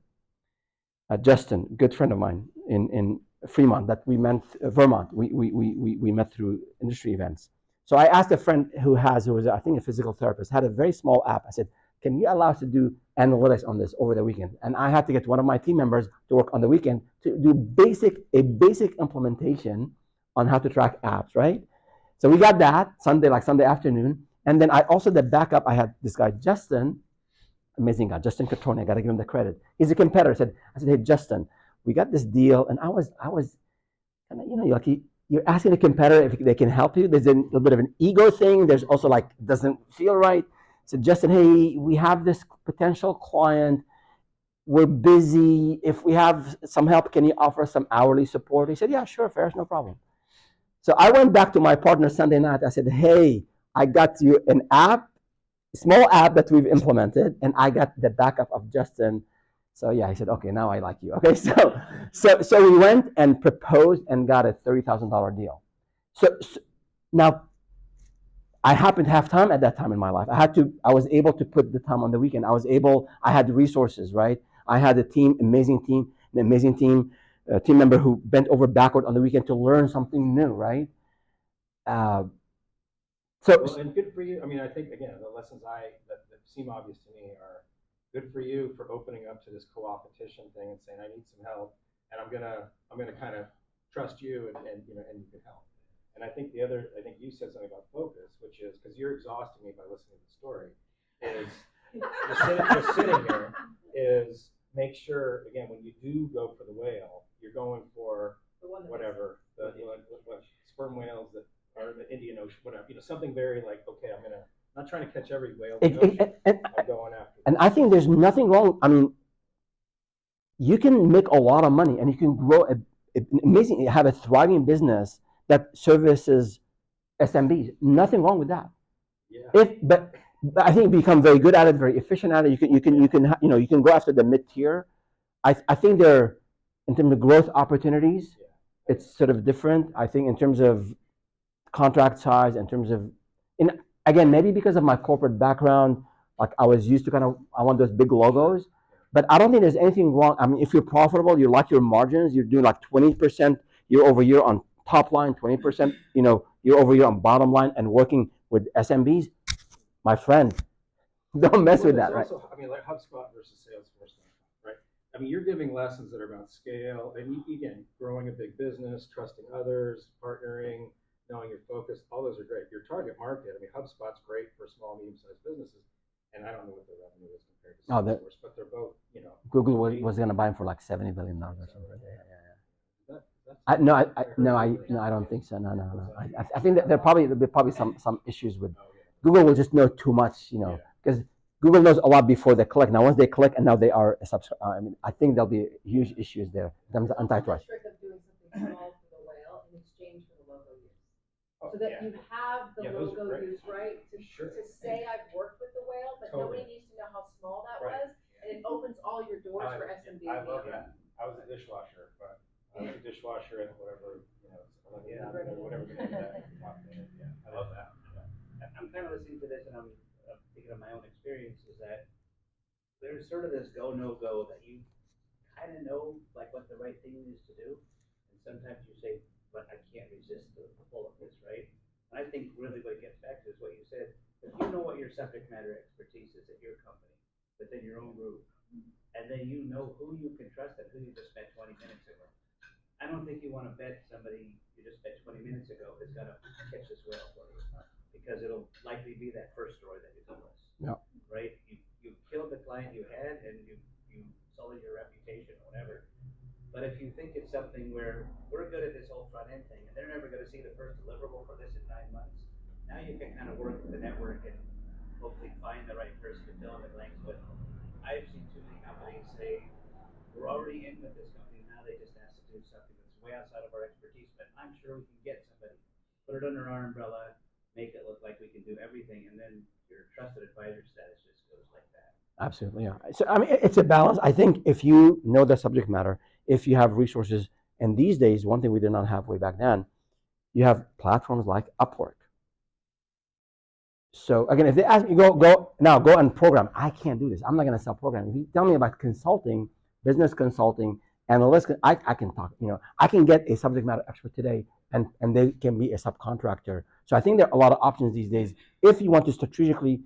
Justin, good friend of mine in Fremont, that we met, Vermont. We met through industry events. So I asked a friend who was, I think, a physical therapist, had a very small app. I said, can you allow us to do analytics on this over the weekend? And I had to get one of my team members to work on the weekend to do a basic implementation on how to track apps, right? So we got that Sunday afternoon. And then I also, the backup, I had this guy, Justin, amazing guy, Justin Catrone. I got to give him the credit. He's a competitor. I said, hey, Justin, we got this deal. And I was kind of, like you're asking a competitor if they can help you. There's a little bit of an ego thing. There's also like, it doesn't feel right. So Justin, hey, we have this potential client. We're busy. If we have some help, can you offer some hourly support? He said, yeah, sure, Feras, no problem. So I went back to my partner Sunday night. I said, hey, I got you an app, small app that we've implemented, and I got the backup of Justin. So yeah, he said, okay, now I like you. Okay, so we went and proposed and got a $30,000 deal. So now I happened to have time at that time in my life. I was able to put the time on the weekend. I had the resources, right? I had a team, an amazing team member who bent over backward on the weekend to learn something new, right? Well, and good for you. I mean, I think again, the lessons that seem obvious to me are good for you for opening up to this co-opetition thing and saying, I need some help, and I'm gonna kind of trust you, and you can help. And I think you said something about focus, which is because you're exhausting me by listening to the story. Is just sitting here is make sure again when you do go for the whale, you're going for whatever the sperm whales that are in the Indian Ocean, whatever, something very like, okay, I'm not trying to catch every whale in the ocean. I'm going after. And I think there's nothing wrong. I mean, you can make a lot of money and you can grow have a thriving business that services SMBs. Nothing wrong with that. Yeah. But I think you become very good at it, very efficient at it. You can go after the mid tier. I think there, in terms of growth opportunities, it's sort of different. I think in terms of contract size, in terms of, again, maybe because of my corporate background, like I was used to I want those big logos, but I don't think there's anything wrong. I mean, if you're profitable, you like your margins, you're doing like 20% year over year on top line, 20%, year over year on bottom line, and working with SMBs, my friend, don't mess with that, right? Also, I mean, like HubSpot versus Salesforce, right? I mean, you're giving lessons that are about scale, and again, growing a big business, trusting others, partnering, knowing your focus. All those are great. Your target market, I mean, HubSpot's great for small, medium-sized businesses, and I don't know what their revenue is compared to Salesforce, but they're both, Google was going to buy them for like $70 billion or something. Yeah. No, I don't think so. No. I think that there'll probably some issues with Google. Will just know too much, because Google knows a lot before they click. Now, once they click, and now they are a I mean, I think there'll be huge issues there in terms of antitrust. I'm strict of doing something small for the whale in exchange for the logo use, so that you have the logo use, right? To say I've worked with the whale, but nobody needs to know how small that was, and it opens all your doors for SMB. I love that. I was a dishwasher, but I was a dishwasher and whatever, whatever the name of that. Yeah, I love that. Yeah. I'm kind of listening to this, and I'm thinking of my own experience. Is that there's sort of this go no go that you kind of know like what the right thing is to do, and sometimes you say, but I can't resist the pull of this, right? And I think really what it gets back to is what you said. If you know what your subject matter expertise is at your company, within your own group, and then you know who you can trust and who you just met 20 minutes ago. I don't think you want to bet somebody you just met 20 minutes ago is going to catch this whale for you, because it'll likely be that first story that you told us. Yeah. Right? You killed the client you had, and you sullied your reputation or whatever. But if you think it's something where we're good at this whole front end thing, and they're never going to to see the first deliverable for this in 9 months. Now you can kind of work with the network and hopefully find the right person to fill in the blanks. But I've seen too many companies say, we're already in with this company, now they just ask to do something that's way outside of our expertise, but I'm sure we can get somebody, put it under our umbrella, make it look like we can do everything, and then your trusted advisor status just goes like that. Absolutely, yeah. So I mean, it's a balance. I think if you know the subject matter, if you have resources, and these days, one thing we did not have way back then, you have platforms like Upwork. So again, if they ask me, go and program. I can't do this. I'm not going to sell programming. If you tell me about consulting, business consulting, analysts, I can talk. I can get a subject matter expert today, and they can be a subcontractor. So I think there are a lot of options these days. If you want to strategically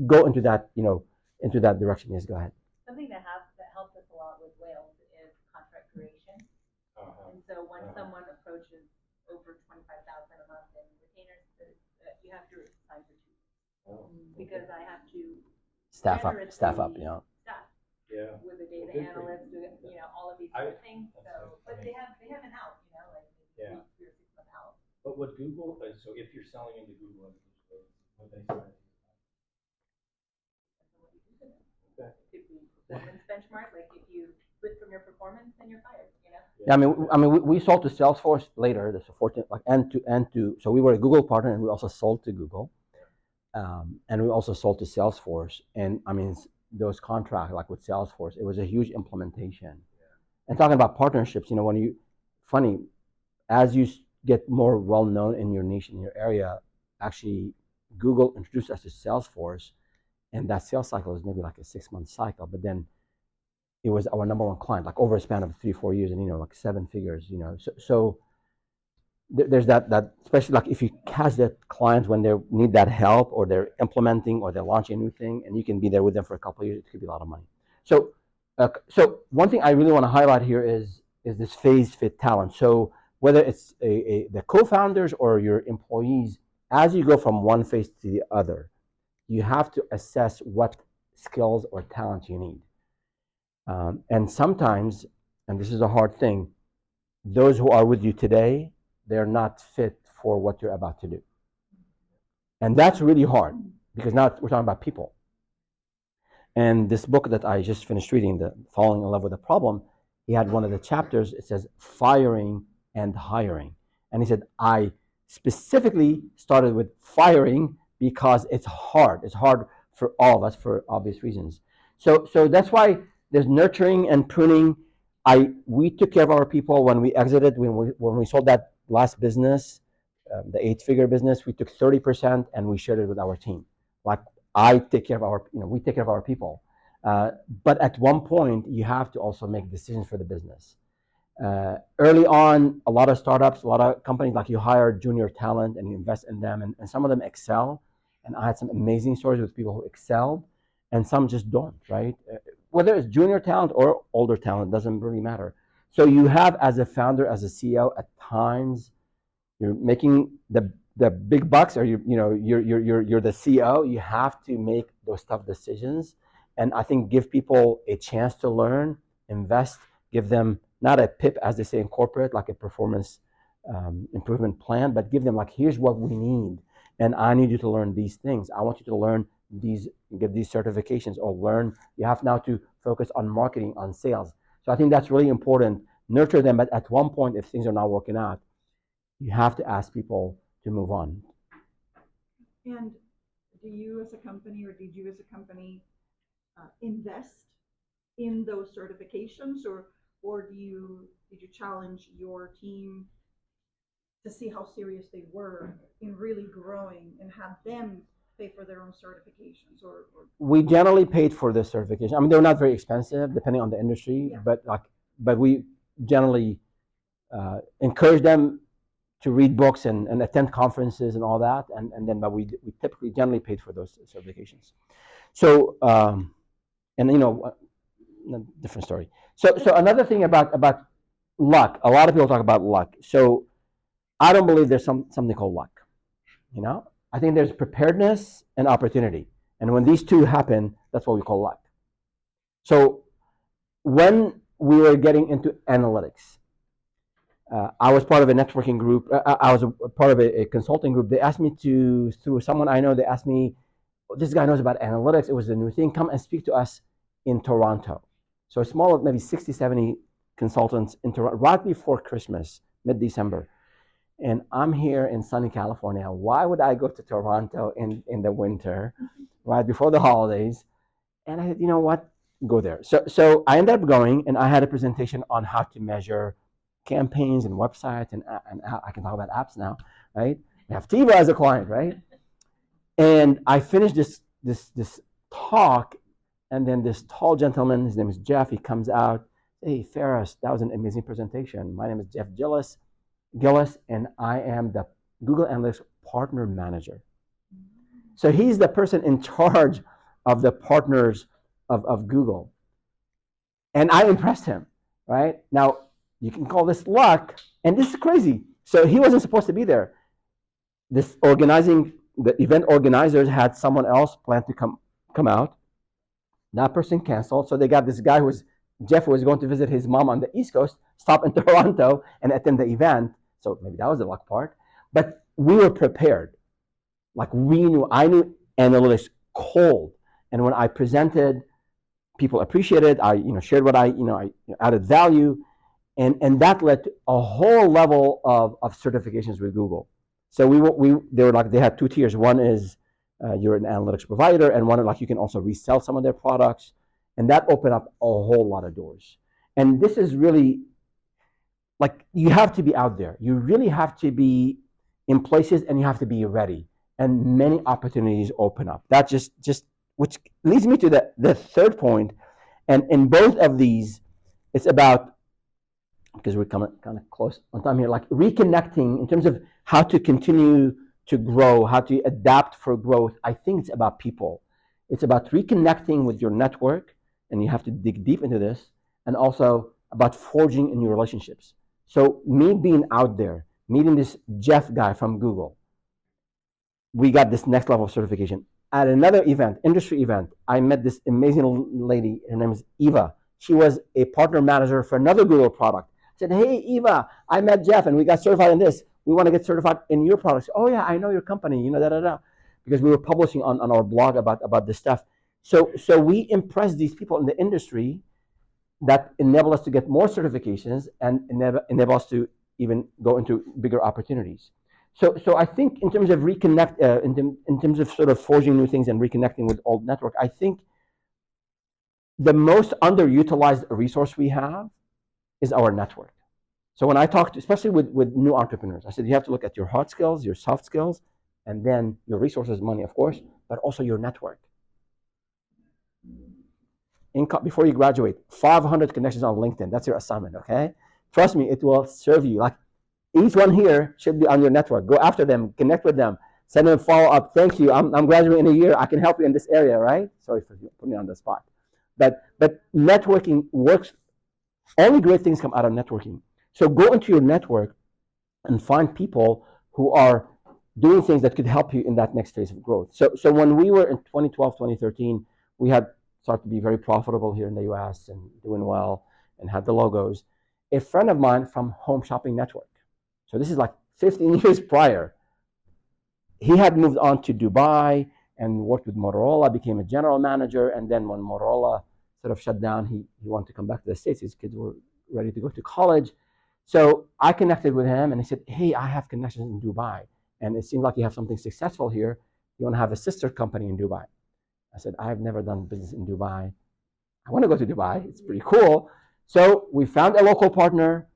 go into that, into that direction, yes, go ahead. Something that helps us a lot with Wales is contract creation. And so when someone approaches over 25,000 a month in retainers, you have to sign for 2 years. Because I have to Staff up, staff Yeah. with a data analyst, all of these other things. So, but they have an out, like maybe 3 or 6 months out. But would Google, so if you're selling into Google, would they sign? It could be performance benchmark, like if you quit from your performance, then you're fired, Yeah, I mean, we sold to Salesforce later. The support, like end to. So we were a Google partner, and we also sold to Google, and we also sold to Salesforce. And I mean, those contracts, like with Salesforce, it was a huge implementation. And talking about partnerships, funny, as you get more well known in your niche, in your area, actually, Google introduced us to Salesforce, and that sales cycle was maybe like a 6-month cycle, but then it was our number one client, like over a span of 3-4 years, and like 7 figures. So there's that especially like if you catch that client when they need that help, or they're implementing, or they're launching a new thing, and you can be there with them for a couple of years, it could be a lot of money. So one thing I really want to highlight here is this phase fit talent. So whether it's the co-founders or your employees, as you go from one phase to the other, you have to assess what skills or talent you need. And sometimes, and this is a hard thing, those who are with you today, they're not fit for what you're about to do. And that's really hard, because now we're talking about people. And this book that I just finished reading, the Falling in Love with the Problem, he had one of the chapters, it says firing and hiring. And he said, I specifically started with firing because it's hard. It's hard for all of us for obvious reasons. So that's why there's nurturing and pruning. We took care of our people when we exited, when we sold that last business, the 8-figure business. We took 30% and we shared it with our team. Like we take care of our people. But at one point, you have to also make decisions for the business. Early on, a lot of startups, a lot of companies, like you hire junior talent and you invest in them, and some of them excel. And I had some amazing stories with people who excelled, and some just don't, right? Whether it's junior talent or older talent, doesn't really matter. So you have, as a founder, as a CEO, at times you're making the big bucks, or you're the CEO. You have to make those tough decisions, and I think give people a chance to learn, invest, give them not a PIP, as they say in corporate, like a performance improvement plan, but give them like, here's what we need, and I need you to learn these things. I want you to learn these, get these certifications, or learn. You have now to focus on marketing, on sales. So I think that's really important. Nurture them, but at one point, if things are not working out, you have to ask people to move on. And do you as a company, or did you as a company invest in those certifications, or did you challenge your team to see how serious they were in really growing and have them pay for their own certifications? Or we generally paid for the certification. I mean, they're not very expensive depending on the industry, Yeah. but we generally encourage them to read books and attend conferences and all that, but we typically generally paid for those certifications. So different story. So another thing about luck, a lot of people talk about luck. So I don't believe there's something called luck. I think there's preparedness and opportunity, and when these two happen, that's what we call luck. So when we were getting into analytics, I was part of a networking group. I was a part of a consulting group. They asked me to, through someone I know, they asked me, this guy knows about analytics. It was a new thing. Come and speak to us in Toronto. So a small, maybe 60, 70 consultants in Toronto, right before Christmas, mid-December. And I'm here in sunny California. Why would I go to Toronto in the winter, right before the holidays? And I said, you know what? Go there. So I ended up going, and I had a presentation on how to measure campaigns and websites, and I can talk about apps now, right? We have Tiva as a client, right? And I finished this talk, and then this tall gentleman, his name is Jeff, he comes out, hey, Feras, that was an amazing presentation. My name is Jeff Gillis, and I am the Google Analytics Partner Manager. So he's the person in charge of the partners of Google. And I impressed him, right? Now, you can call this luck, and this is crazy. So he wasn't supposed to be there. The event organizers had someone else plan to come out. That person canceled, so they got this guy Jeff was going to visit his mom on the East Coast, stop in Toronto and attend the event. So maybe that was the luck part. But we were prepared. Like I knew analytics cold. And when I presented, people appreciated. I shared what I added value. And that led to a whole level of certifications with Google. So they had two tiers. One is you're an analytics provider, and one you can also resell some of their products, and that opened up a whole lot of doors. And this is really you have to be out there. You really have to be in places, and you have to be ready. And many opportunities open up. That just which leads me to the third point. And in both of these, it's about, because we're coming kind of close on time here, reconnecting in terms of how to continue to grow, how to adapt for growth. I think it's about people. It's about reconnecting with your network, and you have to dig deep into this, and also about forging in your relationships. So me being out there, meeting this Jeff guy from Google, we got this next level of certification. At another event, industry event, I met this amazing lady. Her name is Eva. She was a partner manager for another Google product. I said, hey, Eva, I met Jeff, and we got certified in this. We want to get certified in your products. Oh, yeah, I know your company, because we were publishing on our blog about this stuff. So we impressed these people in the industry that enable us to get more certifications and enable us to even go into bigger opportunities. So I think in terms of in terms of sort of forging new things and reconnecting with old network, I think the most underutilized resource we have is our network. So when I talk to, especially with new entrepreneurs, I said you have to look at your hard skills, your soft skills, and then your resources, money, of course, but also your network. Before you graduate, 500 connections on LinkedIn. That's your assignment, okay? Trust me, it will serve you. Each one here should be on your network. Go after them, connect with them, send them a follow-up. Thank you. I'm graduating in a year. I can help you in this area, right? Sorry for putting me on the spot. But networking works. Only great things come out of networking. So go into your network and find people who are doing things that could help you in that next phase of growth. So when we were in 2012, 2013, we had started to be very profitable here in the US and doing well and had the logos. A friend of mine from Home Shopping Network, so this is 15 years prior, he had moved on to Dubai and worked with Motorola, became a general manager, and then when Motorola sort of shut down, he wanted to come back to the States. His kids were ready to go to college. So I connected with him, and he said, hey, I have connections in Dubai, and it seems like you have something successful here. You want to have a sister company in Dubai? I said, I've never done business in Dubai. I want to go to Dubai. It's pretty cool. So we found a local partner,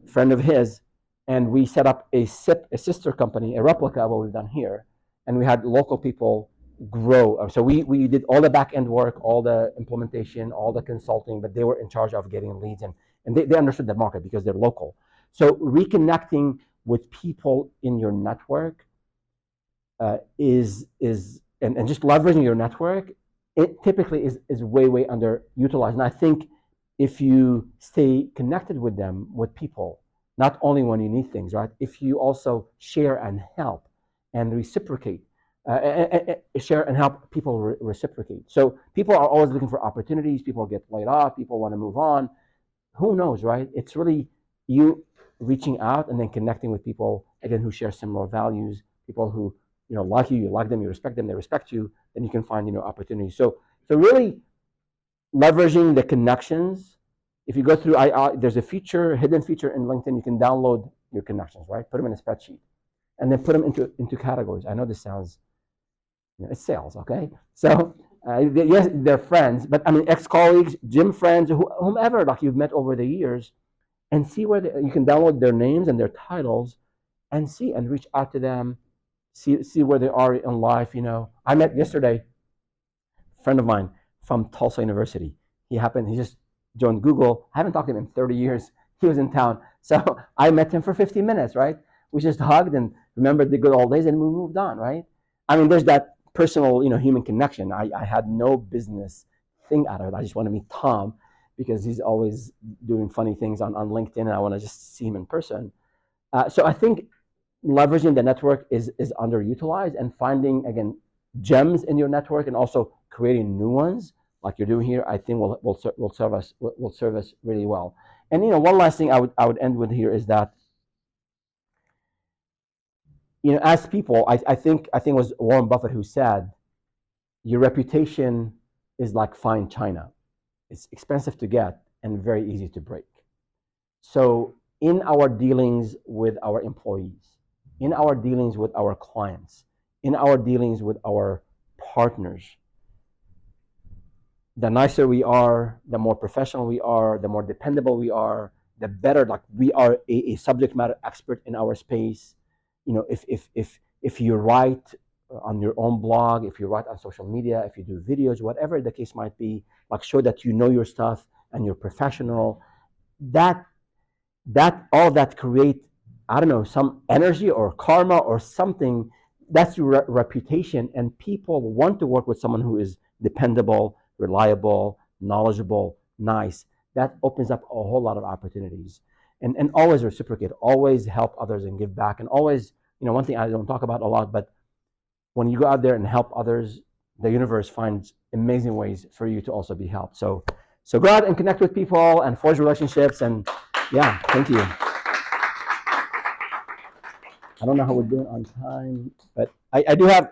friend of his, and we set up a sister company, a replica of what we've done here. And we had local people grow. So we did all the back end work, all the implementation, all the consulting, but they were in charge of getting leads, and they understood the market because they're local. So reconnecting with people in your network is just leveraging your network, it typically is way underutilized. And I think if you stay connected with them, with people, not only when you need things, right? If you also share and help and reciprocate, share and help, people reciprocate. So people are always looking for opportunities. People get laid off. People want to move on. Who knows, right? It's really you reaching out and then connecting with people again who share similar values, people who like you like them, you respect them, they respect you, then you can find opportunities. So really leveraging the connections. If you go through, there's a hidden feature in LinkedIn. You can download your connections, right? Put them in a spreadsheet, and then put them into categories. I know this sounds, it's sales, okay? So yes, they're friends, but I mean ex-colleagues, gym friends, whomever like you've met over the years, and see where you can download their names and their titles, and see and reach out to them, see where they are in life. I met yesterday a friend of mine from Tulsa University. He just joined Google. I haven't talked to him in 30 years. He was in town, so I met him for 15 minutes. Right? We just hugged and remembered the good old days, and we moved on. Right? I mean, there's that personal, human connection. I had no business thing out of it. I just want to meet Tom because he's always doing funny things on LinkedIn, and I want to just see him in person. So I think leveraging the network is underutilized, and finding again gems in your network and also creating new ones like you're doing here, I think will serve us really well. And one last thing I would end with here is that as people, I think it was Warren Buffett who said, your reputation is like fine china. It's expensive to get and very easy to break. So in our dealings with our employees, in our dealings with our clients, in our dealings with our partners, the nicer we are, the more professional we are, the more dependable we are, the better. Like we are a subject matter expert in our space. If you write on your own blog, if you write on social media, if you do videos, whatever the case might be, like show that you know your stuff and you're professional. That all that create, I don't know, some energy or karma or something. That's your reputation, and people want to work with someone who is dependable, reliable, knowledgeable, nice. That opens up a whole lot of opportunities. And always reciprocate, always help others and give back. And always, one thing I don't talk about a lot, but when you go out there and help others, the universe finds amazing ways for you to also be helped. So go out and connect with people and forge relationships. And yeah, thank you. I don't know how we're doing on time, but I do have,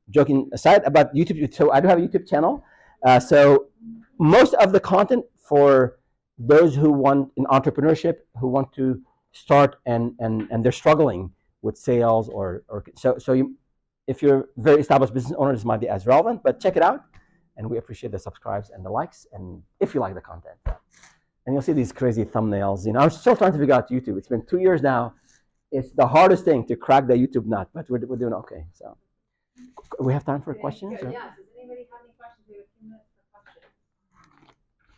joking aside about YouTube, so I do have a YouTube channel. So most of the content for those who want in entrepreneurship, who want to start and they're struggling with sales or if you're a very established business owner, this might be as relevant, but check it out. And we appreciate the subscribes and the likes, and if you like the content. And you'll see these crazy thumbnails. I'm still trying to figure out YouTube. It's been 2 years now. It's the hardest thing to crack the YouTube nut, but we're doing okay. So we have time for questions? Yes. Does anybody have any questions? We have a few minutes for questions.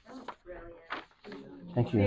That was brilliant. Thank you.